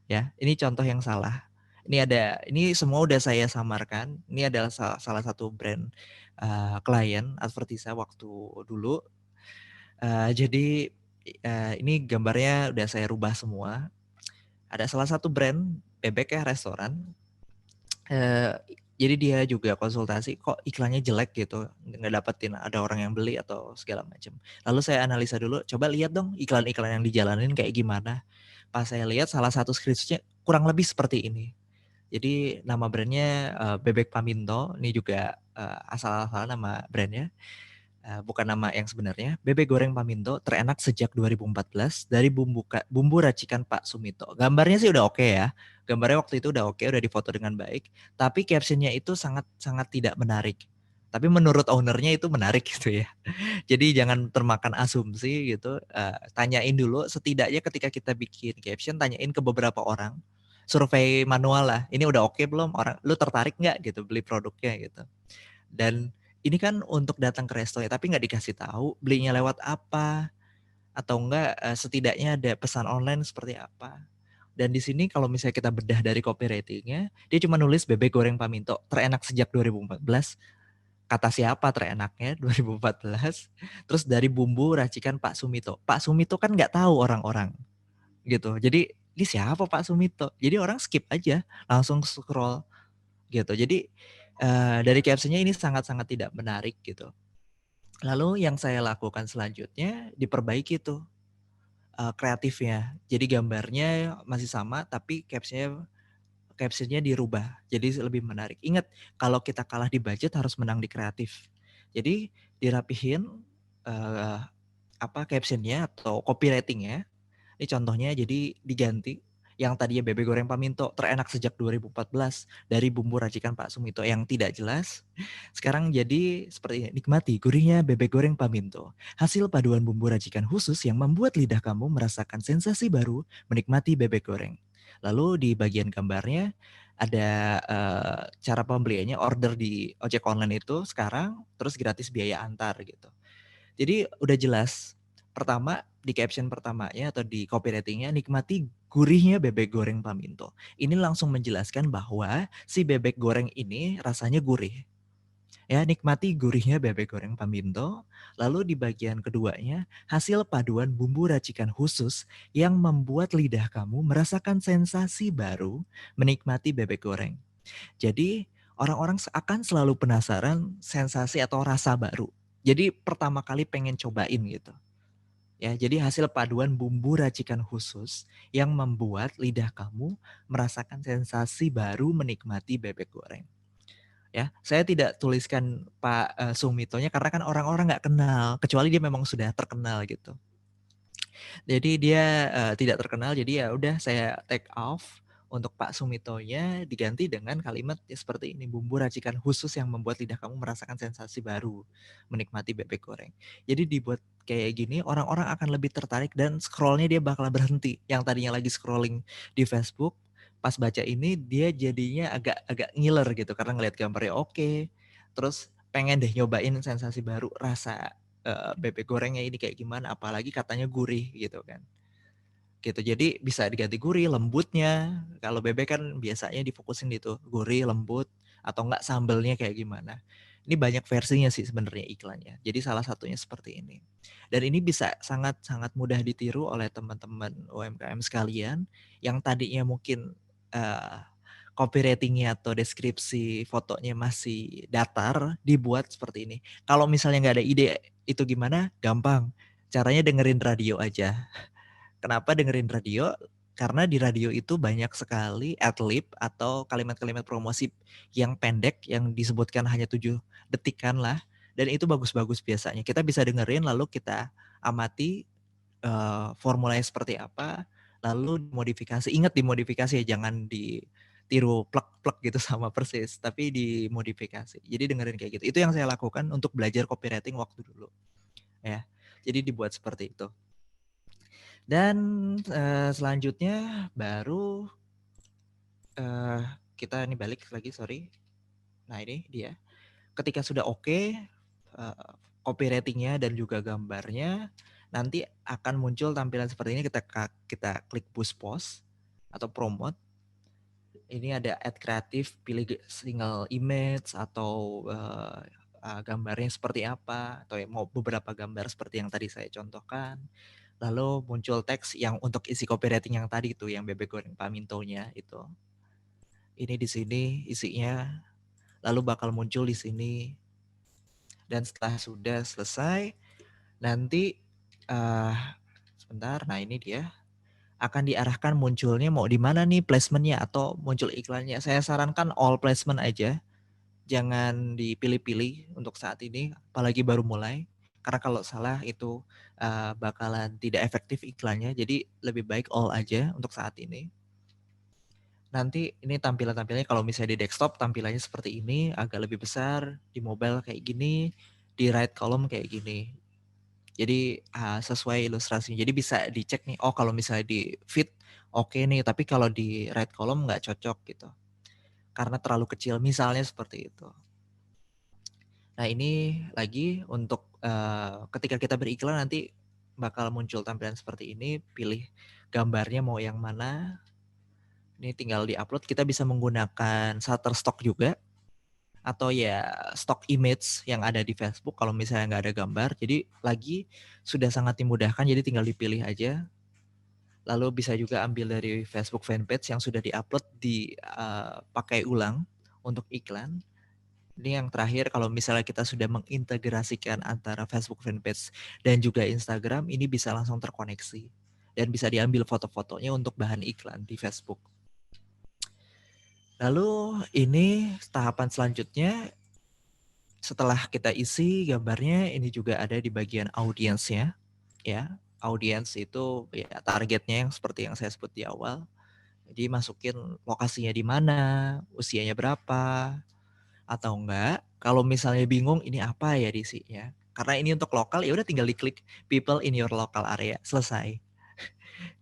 ya. Ini contoh yang salah. Ini semua udah saya samarkan. Ini adalah salah satu brand klien Advertisa waktu dulu. Jadi ini gambarnya udah saya rubah semua. Ada salah satu brand bebek ya, restoran. Jadi dia juga konsultasi, kok iklannya jelek gitu, nggak dapetin ada orang yang beli atau segala macam. Lalu saya analisa dulu, coba lihat dong iklan-iklan yang dijalanin kayak gimana. Pas saya lihat salah satu screenshotnya kurang lebih seperti ini. Jadi nama brandnya Bebek Paminto, ini juga asal-asal nama brandnya. Bukan nama yang sebenarnya. Bebek goreng Paminto terenak sejak 2014 dari bumbu racikan Pak Sumito. Gambarnya sih udah oke ya. Gambarnya waktu itu udah oke, udah difoto dengan baik. Tapi captionnya itu sangat tidak menarik. Tapi menurut ownernya itu menarik gitu ya. Jadi jangan termakan asumsi gitu. Tanyain dulu, setidaknya ketika kita bikin caption, tanyain ke beberapa orang. Survei manual lah. Ini udah oke belum? Orang, lu tertarik nggak gitu beli produknya gitu. Dan ini kan untuk datang ke resto ya, tapi nggak dikasih tahu belinya lewat apa, atau enggak setidaknya ada pesan online seperti apa. Dan di sini kalau misalnya kita bedah dari copywritingnya, dia cuma nulis bebek goreng Paminto terenak sejak 2014. Kata siapa terenaknya 2014. Terus dari bumbu racikan Pak Sumito. Pak Sumito kan nggak tahu orang-orang gitu. Jadi ini siapa Pak Sumito? Jadi orang skip aja, langsung scroll gitu. Jadi dari captionnya ini sangat-sangat tidak menarik gitu. Lalu yang saya lakukan selanjutnya diperbaiki tuh kreatifnya. Jadi gambarnya masih sama tapi captionnya dirubah jadi lebih menarik. Ingat kalau kita kalah di budget harus menang di kreatif. Jadi dirapihin captionnya atau copywritingnya. Ini contohnya jadi diganti. Yang tadinya bebek goreng Paminto terenak sejak 2014 dari bumbu racikan Pak Sumito yang tidak jelas. Sekarang jadi seperti ini. Nikmati gurihnya bebek goreng Paminto. Hasil paduan bumbu racikan khusus yang membuat lidah kamu merasakan sensasi baru menikmati bebek goreng. Lalu di bagian gambarnya ada cara pembeliannya, order di ojek online itu sekarang terus gratis biaya antar gitu. Jadi udah jelas. Pertama di caption pertamanya atau di copywritingnya, nikmati gurihnya bebek goreng Paminto. Ini langsung menjelaskan bahwa si bebek goreng ini rasanya gurih. Ya, nikmati gurihnya bebek goreng Paminto. Lalu di bagian keduanya, hasil paduan bumbu racikan khusus yang membuat lidah kamu merasakan sensasi baru menikmati bebek goreng. Jadi orang-orang akan selalu penasaran sensasi atau rasa baru. Jadi pertama kali pengen cobain gitu. Ya, jadi hasil paduan bumbu racikan khusus yang membuat lidah kamu merasakan sensasi baru menikmati bebek goreng. Ya, saya tidak tuliskan Pak Sumitonya karena kan orang-orang nggak kenal, kecuali dia memang sudah terkenal gitu. Jadi dia tidak terkenal, jadi ya udah saya take off untuk Pak Sumitonya diganti dengan kalimat ya seperti ini, bumbu racikan khusus yang membuat lidah kamu merasakan sensasi baru menikmati bebek goreng. Jadi dibuat kayak gini orang-orang akan lebih tertarik dan scrollnya dia bakal berhenti. Yang tadinya lagi scrolling di Facebook, pas baca ini dia jadinya agak ngiler gitu karena ngelihat gambarnya oke. Terus pengen deh nyobain sensasi baru rasa bebek gorengnya ini kayak gimana, apalagi katanya gurih gitu kan. Gitu. Jadi bisa diganti gurih, lembutnya. Kalau bebek kan biasanya difokusin gitu, gurih, lembut atau enggak sambelnya kayak gimana. Ini banyak versinya sih sebenarnya iklannya. Jadi salah satunya seperti ini. Dan ini bisa sangat-sangat mudah ditiru oleh teman-teman UMKM sekalian yang tadinya mungkin copywriting-nya atau deskripsi fotonya masih datar, dibuat seperti ini. Kalau misalnya nggak ada ide itu gimana? Gampang. Caranya dengerin radio aja. Kenapa dengerin radio? Karena di radio itu banyak sekali adlib atau kalimat-kalimat promosi yang pendek yang disebutkan hanya 7 detikan lah. Dan itu bagus-bagus biasanya. Kita bisa dengerin lalu kita amati formulanya seperti apa, lalu dimodifikasi. Ingat dimodifikasi ya, jangan ditiru plek-plek gitu sama persis, tapi dimodifikasi. Jadi dengerin kayak gitu. Itu yang saya lakukan untuk belajar copywriting waktu dulu. Ya. Jadi dibuat seperti itu. Dan selanjutnya baru kita ini balik lagi, sorry. Nah ini dia. Ketika sudah oke, copywriting-nya dan juga gambarnya, nanti akan muncul tampilan seperti ini. Kita klik boost post atau promote. Ini ada add kreatif, pilih single image atau gambarnya seperti apa, atau mau beberapa gambar seperti yang tadi saya contohkan. Lalu muncul teks yang untuk isi copywriting yang tadi itu, yang bebek goreng pamintonya itu. Ini di sini isinya, lalu bakal muncul di sini. Dan setelah sudah selesai, nanti sebentar, nah ini dia akan diarahkan munculnya mau di mana nih placementnya atau muncul iklannya. Saya sarankan all placement aja, jangan dipilih-pilih untuk saat ini, apalagi baru mulai. Karena kalau salah itu bakalan tidak efektif iklannya. Jadi lebih baik all aja untuk saat ini. Nanti ini tampilannya kalau misalnya di desktop tampilannya seperti ini, agak lebih besar, di mobile kayak gini, di right column kayak gini. Jadi sesuai ilustrasinya. Jadi bisa dicek nih, oh kalau misalnya di feed oke nih, tapi kalau di right column nggak cocok gitu. Karena terlalu kecil, misalnya seperti itu. Nah ini lagi untuk ketika kita beriklan nanti bakal muncul tampilan seperti ini, pilih gambarnya mau yang mana. Ini tinggal di-upload, kita bisa menggunakan Shutterstock juga. Atau ya stock image yang ada di Facebook kalau misalnya nggak ada gambar. Jadi lagi sudah sangat dimudahkan, jadi tinggal dipilih aja. Lalu bisa juga ambil dari Facebook fanpage yang sudah di-upload, dipakai ulang untuk iklan. Ini yang terakhir, kalau misalnya kita sudah mengintegrasikan antara Facebook fanpage dan juga Instagram, ini bisa langsung terkoneksi. Dan bisa diambil foto-fotonya untuk bahan iklan di Facebook. Lalu ini tahapan selanjutnya, setelah kita isi gambarnya, ini juga ada di bagian audiensnya. Ya, audiens itu ya targetnya yang seperti yang saya sebut di awal. Jadi masukin lokasinya di mana, usianya berapa, atau enggak. Kalau misalnya bingung ini apa ya diisinya. Karena ini untuk lokal, ya udah tinggal diklik people in your local area, selesai.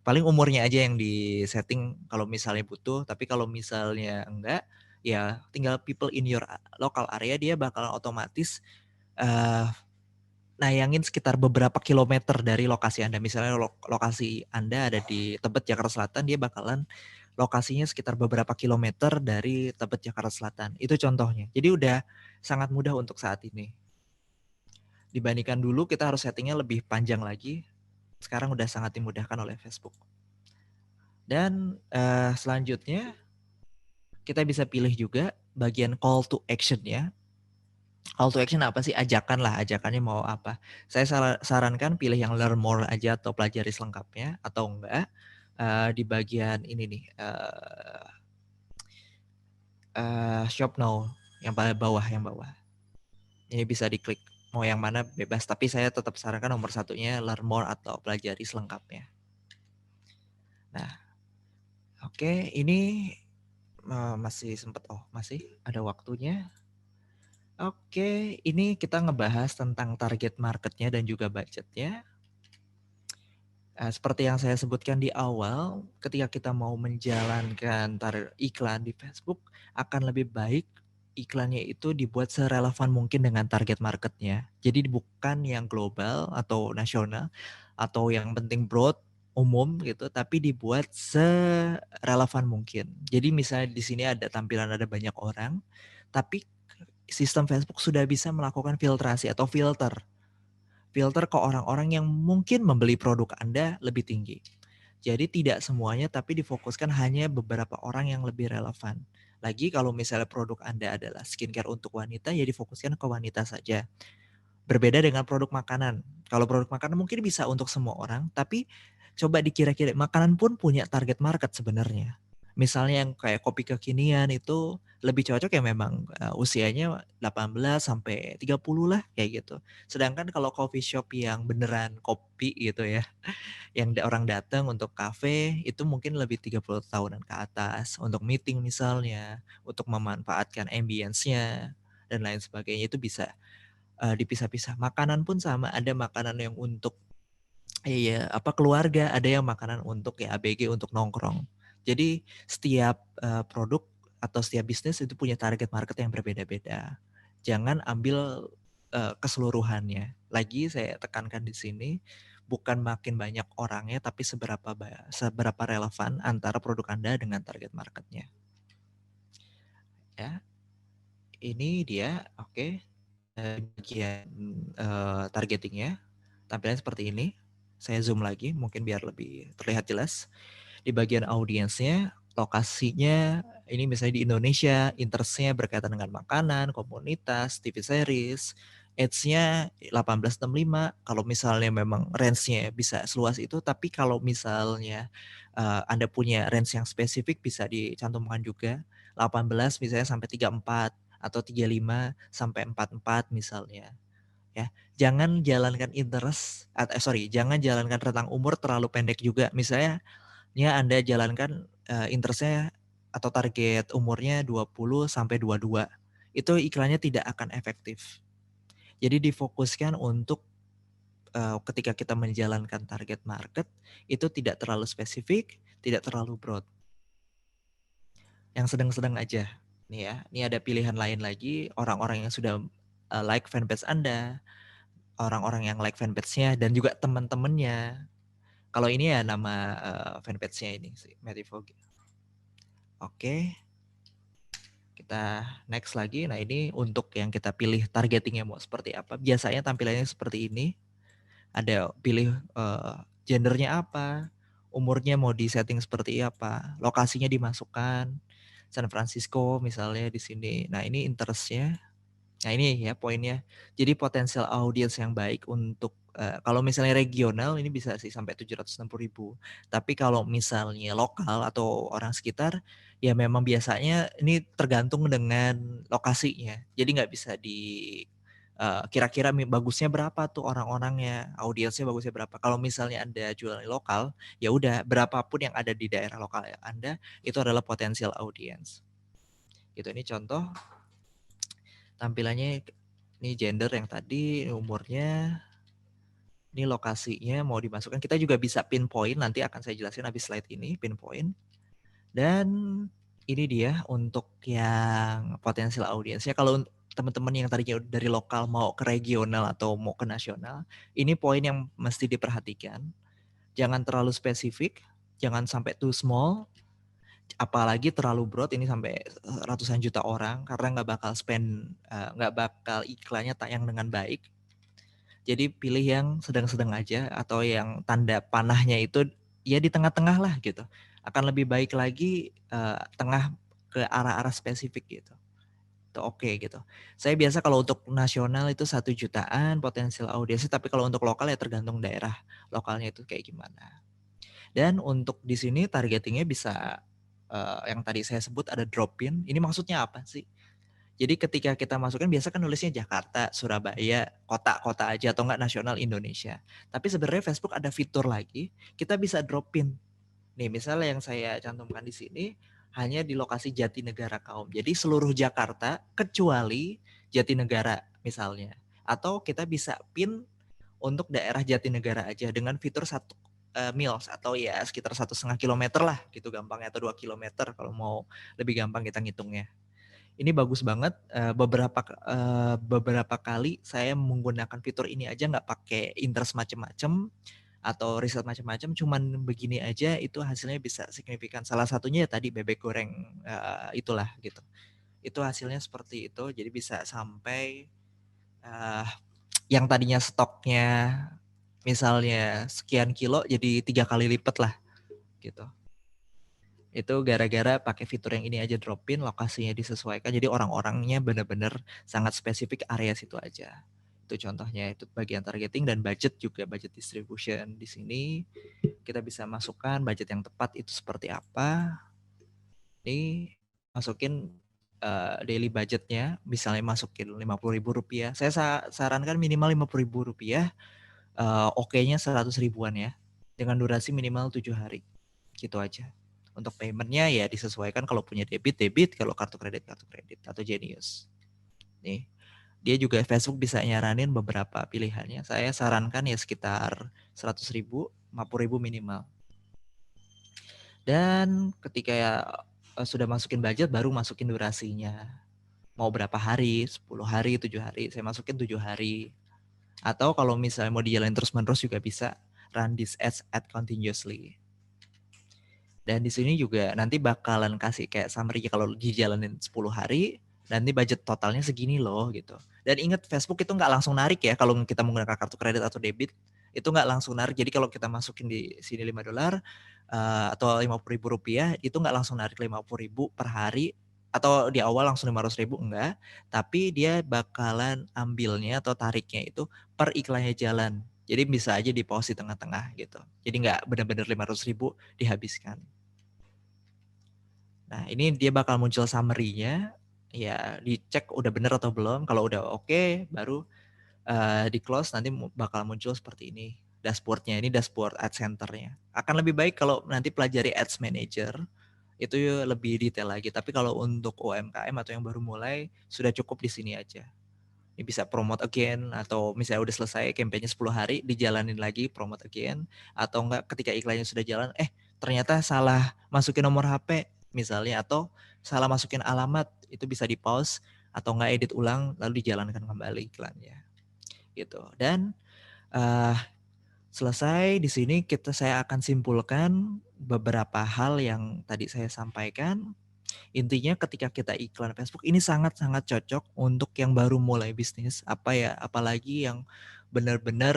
Paling umurnya aja yang di setting kalau misalnya butuh, tapi kalau misalnya enggak, ya tinggal people in your local area, dia bakalan otomatis nayangin sekitar beberapa kilometer dari lokasi Anda. Misalnya lokasi Anda ada di Tebet, Jakarta Selatan, dia bakalan lokasinya sekitar beberapa kilometer dari Tebet, Jakarta Selatan. Itu contohnya. Jadi udah sangat mudah untuk saat ini. Dibandingkan dulu kita harus settingnya lebih panjang lagi. Sekarang udah sangat dimudahkan oleh Facebook. Dan selanjutnya kita bisa pilih juga bagian call to action ya. Call to action apa sih? Ajakan lah, ajakannya mau apa. Saya sarankan pilih yang learn more aja atau pelajari selengkapnya, atau enggak di bagian ini nih, shop now yang paling bawah, yang bawah. Ini bisa diklik mau yang mana bebas, tapi saya tetap sarankan nomor satunya learn more atau pelajari selengkapnya. Nah, oke, ini masih sempat, masih ada waktunya. Oke, ini kita ngebahas tentang target marketnya dan juga budgetnya. Seperti yang saya sebutkan di awal, ketika kita mau menjalankan iklan di Facebook, akan lebih baik iklannya itu dibuat serelevan mungkin dengan target marketnya. Jadi bukan yang global atau nasional, atau yang penting broad, umum gitu, tapi dibuat serelevan mungkin. Jadi misalnya di sini ada tampilan ada banyak orang, tapi sistem Facebook sudah bisa melakukan filtrasi atau filter ke orang-orang yang mungkin membeli produk Anda lebih tinggi. Jadi tidak semuanya, tapi difokuskan hanya beberapa orang yang lebih relevan. Lagi kalau misalnya produk Anda adalah skincare untuk wanita, ya difokuskan ke wanita saja. Berbeda dengan produk makanan. Kalau produk makanan mungkin bisa untuk semua orang, tapi coba dikira-kira, makanan pun punya target market sebenarnya. Misalnya yang kayak kopi kekinian itu lebih cocok ya memang usianya 18 sampai 30 lah kayak gitu. Sedangkan kalau coffee shop yang beneran kopi gitu ya, yang orang datang untuk kafe itu mungkin lebih 30 tahunan ke atas, untuk meeting misalnya, untuk memanfaatkan ambience-nya dan lain sebagainya, itu bisa dipisah-pisah. Makanan pun sama, ada makanan yang untuk keluarga, ada yang makanan untuk ya ABG, untuk nongkrong. Jadi setiap produk atau setiap bisnis itu punya target market yang berbeda-beda. Jangan ambil keseluruhannya. Lagi saya tekankan di sini, bukan makin banyak orangnya, tapi seberapa relevan antara produk Anda dengan target marketnya. Ya, ini dia, oke. Bagian targetingnya, tampilannya seperti ini. Saya zoom lagi, mungkin biar lebih terlihat jelas. Di bagian audiensnya, lokasinya, ini misalnya di Indonesia, interestnya berkaitan dengan makanan, komunitas, TV series, age-nya 18-65. Kalau misalnya memang range-nya bisa seluas itu, tapi kalau misalnya Anda punya range yang spesifik, bisa dicantumkan juga. 18 misalnya sampai 34 atau 35 sampai 44 misalnya. Ya, jangan jalankan jangan jalankan rentang umur terlalu pendek juga. Misalnya Anda jalankan interestnya atau target umurnya 20 sampai 22. Itu iklannya tidak akan efektif. Jadi difokuskan untuk ketika kita menjalankan target market itu tidak terlalu spesifik, tidak terlalu broad. Yang sedang-sedang aja. Nih ya, ini ada pilihan lain lagi, orang-orang yang sudah like fanpage Anda, orang-orang yang like fanpage-nya dan juga teman-temannya. Kalau ini ya nama fanpage-nya ini sih, Matthew Fogg. Oke. Kita next lagi. Nah, ini untuk yang kita pilih targetingnya mau seperti apa. Biasanya tampilannya seperti ini. Ada pilih gendernya apa, umurnya mau di setting seperti apa, lokasinya dimasukkan San Francisco misalnya di sini. Nah, ini interestnya. Nah, ini ya poinnya. Jadi potensial audiens yang baik untuk kalau misalnya regional ini bisa sih sampai 760.000. Tapi kalau misalnya lokal atau orang sekitar, ya memang biasanya ini tergantung dengan lokasinya. Jadi nggak bisa kira-kira bagusnya berapa tuh orang-orangnya, audiensnya bagusnya berapa. Kalau misalnya Anda jualan lokal, ya udah berapapun yang ada di daerah lokal Anda itu adalah potensial audiens. Gitu, ini contoh tampilannya. Ini gender yang tadi, umurnya, ini lokasinya mau dimasukkan. Kita juga bisa pinpoint, nanti akan saya jelasin habis slide ini, pinpoint. Dan ini dia untuk yang potensial audiensnya. Kalau teman-teman yang tadinya dari lokal mau ke regional atau mau ke nasional, ini poin yang mesti diperhatikan. Jangan terlalu spesifik, jangan sampai too small, apalagi terlalu broad, ini sampai ratusan juta orang, karena nggak bakal iklannya tayang dengan baik. Jadi pilih yang sedang-sedang aja, atau yang tanda panahnya itu ya di tengah-tengah lah gitu. Akan lebih baik lagi tengah ke arah-arah spesifik gitu. itu oke gitu. Saya biasa kalau untuk nasional itu 1 jutaan potensial audiensnya, tapi kalau untuk lokal ya tergantung daerah lokalnya itu kayak gimana. Dan untuk di sini targetingnya bisa yang tadi saya sebut ada drop-in. Ini maksudnya apa sih? Jadi ketika kita masukkan biasa kan nulisnya Jakarta, Surabaya, kota-kota aja atau enggak nasional Indonesia. Tapi sebenarnya Facebook ada fitur lagi, kita bisa drop-in. Nih misalnya yang saya cantumkan di sini hanya di lokasi Jatinegara Kaum. Jadi seluruh Jakarta kecuali Jatinegara misalnya. Atau kita bisa pin untuk daerah Jatinegara aja dengan fitur 1 miles atau ya sekitar 1,5 kilometer lah gitu gampangnya, atau 2 kilometer kalau mau lebih gampang kita ngitungnya. Ini bagus banget. Beberapa kali saya menggunakan fitur ini aja nggak pakai interest macem-macem atau riset macam-macam, cuman begini aja itu hasilnya bisa signifikan. Salah satunya ya tadi bebek goreng itulah gitu. Itu hasilnya seperti itu. Jadi bisa sampai yang tadinya stoknya misalnya sekian kilo jadi 3 kali lipat lah gitu. Itu gara-gara pakai fitur yang ini aja, drop-in, lokasinya disesuaikan. Jadi orang-orangnya benar-benar sangat spesifik area situ aja. Itu contohnya, itu bagian targeting dan budget juga, budget distribution. Di sini kita bisa masukkan budget yang tepat itu seperti apa. Ini masukin daily budgetnya, misalnya masukin Rp50.000. Saya sarankan minimal Rp50.000, oke-nya 100 ribuan ya, dengan durasi minimal 7 hari. Gitu aja. Untuk paymentnya ya disesuaikan, kalau punya debit, kalau kartu kredit atau Genius. Nih, dia juga Facebook bisa nyaranin beberapa pilihannya. Saya sarankan ya sekitar 100 ribu, 50 ribu minimal. Dan ketika sudah masukin budget, baru masukin durasinya. Mau berapa hari, 10 hari, 7 hari. Saya masukin 7 hari. Atau kalau misalnya mau dijalanin terus-menerus juga bisa run this ad continuously. Dan di sini juga nanti bakalan kasih kayak summary kalau dijalanin 10 hari, nanti budget totalnya segini loh gitu. Dan ingat Facebook itu nggak langsung narik ya kalau kita menggunakan kartu kredit atau debit, itu nggak langsung narik. Jadi kalau kita masukin di sini $5 atau Rp50.000, itu nggak langsung narik 50.000 per hari atau di awal langsung 500.000, enggak. Tapi dia bakalan ambilnya atau tariknya itu per iklannya jalan. Jadi bisa aja di pause di tengah-tengah gitu. Jadi nggak benar-benar 500.000 dihabiskan. Nah ini dia bakal muncul summary-nya, ya dicek udah bener atau belum. Kalau udah oke, baru di close, nanti bakal muncul seperti ini. Dashboard-nya, ini dashboard Ad Center-nya. Akan lebih baik kalau nanti pelajari Ads Manager, itu lebih detail lagi. Tapi kalau untuk UMKM atau yang baru mulai, sudah cukup di sini aja. Ini bisa promote again, atau misalnya udah selesai campaign-nya 10 hari, dijalanin lagi promote again, atau enggak ketika iklannya sudah jalan, ternyata salah masukin nomor HP misalnya, atau salah masukin alamat, itu bisa di pause atau enggak edit ulang lalu dijalankan kembali iklannya gitu. Dan selesai di sini saya akan simpulkan beberapa hal yang tadi saya sampaikan. Intinya ketika kita iklan Facebook ini sangat-sangat cocok untuk yang baru mulai bisnis, apalagi yang benar-benar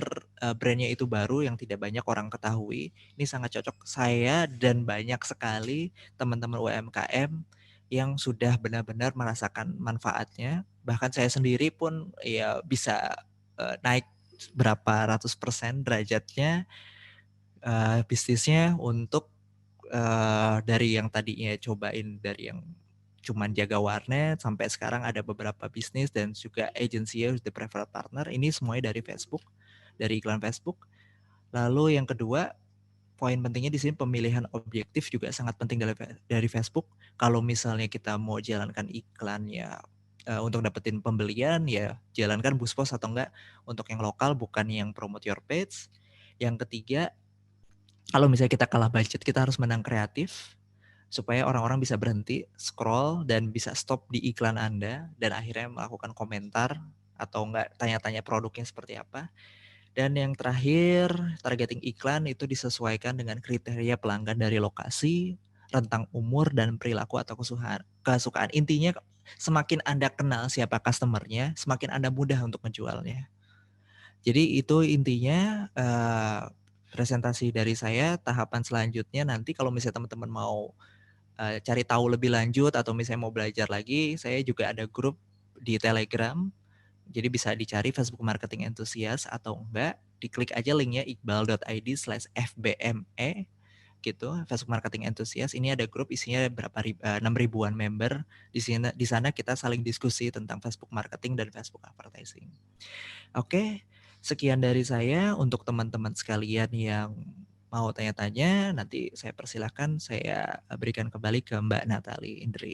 brandnya itu baru yang tidak banyak orang ketahui. Ini sangat cocok. Saya dan banyak sekali teman-teman UMKM yang sudah benar-benar merasakan manfaatnya. Bahkan saya sendiri pun ya bisa naik berapa ratus % derajatnya bisnisnya untuk dari yang tadinya cobain dari yang cuman jaga warnet sampai sekarang ada beberapa bisnis dan juga agency the preferred partner. Ini semuanya dari Facebook, dari iklan Facebook. Lalu yang kedua, poin pentingnya di sini pemilihan objektif juga sangat penting dari Facebook. Kalau misalnya kita mau jalankan iklan ya untuk dapetin pembelian, ya jalankan BoostPost atau enggak untuk yang lokal, bukan yang promote your page. Yang ketiga, kalau misalnya kita kalah budget, kita harus menang kreatif supaya orang-orang bisa berhenti scroll dan bisa stop di iklan Anda dan akhirnya melakukan komentar atau enggak tanya-tanya produknya seperti apa. Dan yang terakhir, targeting iklan itu disesuaikan dengan kriteria pelanggan dari lokasi, rentang umur, dan perilaku atau kesukaan. Intinya semakin Anda kenal siapa customer-nya, semakin Anda mudah untuk menjualnya. Jadi itu intinya presentasi dari saya. Tahapan selanjutnya nanti kalau misalnya teman-teman mau cari tahu lebih lanjut atau misalnya mau belajar lagi, saya juga ada grup di Telegram. Jadi bisa dicari Facebook Marketing Enthusiast atau enggak, diklik aja linknya iqbal.id/fbme gitu, Facebook Marketing Enthusiast. Ini ada grup isinya 6 ribuan member. Di sana kita saling diskusi tentang Facebook marketing dan Facebook advertising. Oke, sekian dari saya. Untuk teman-teman sekalian yang mau tanya-tanya, nanti saya persilahkan saya berikan kembali ke Mbak Natali Indri.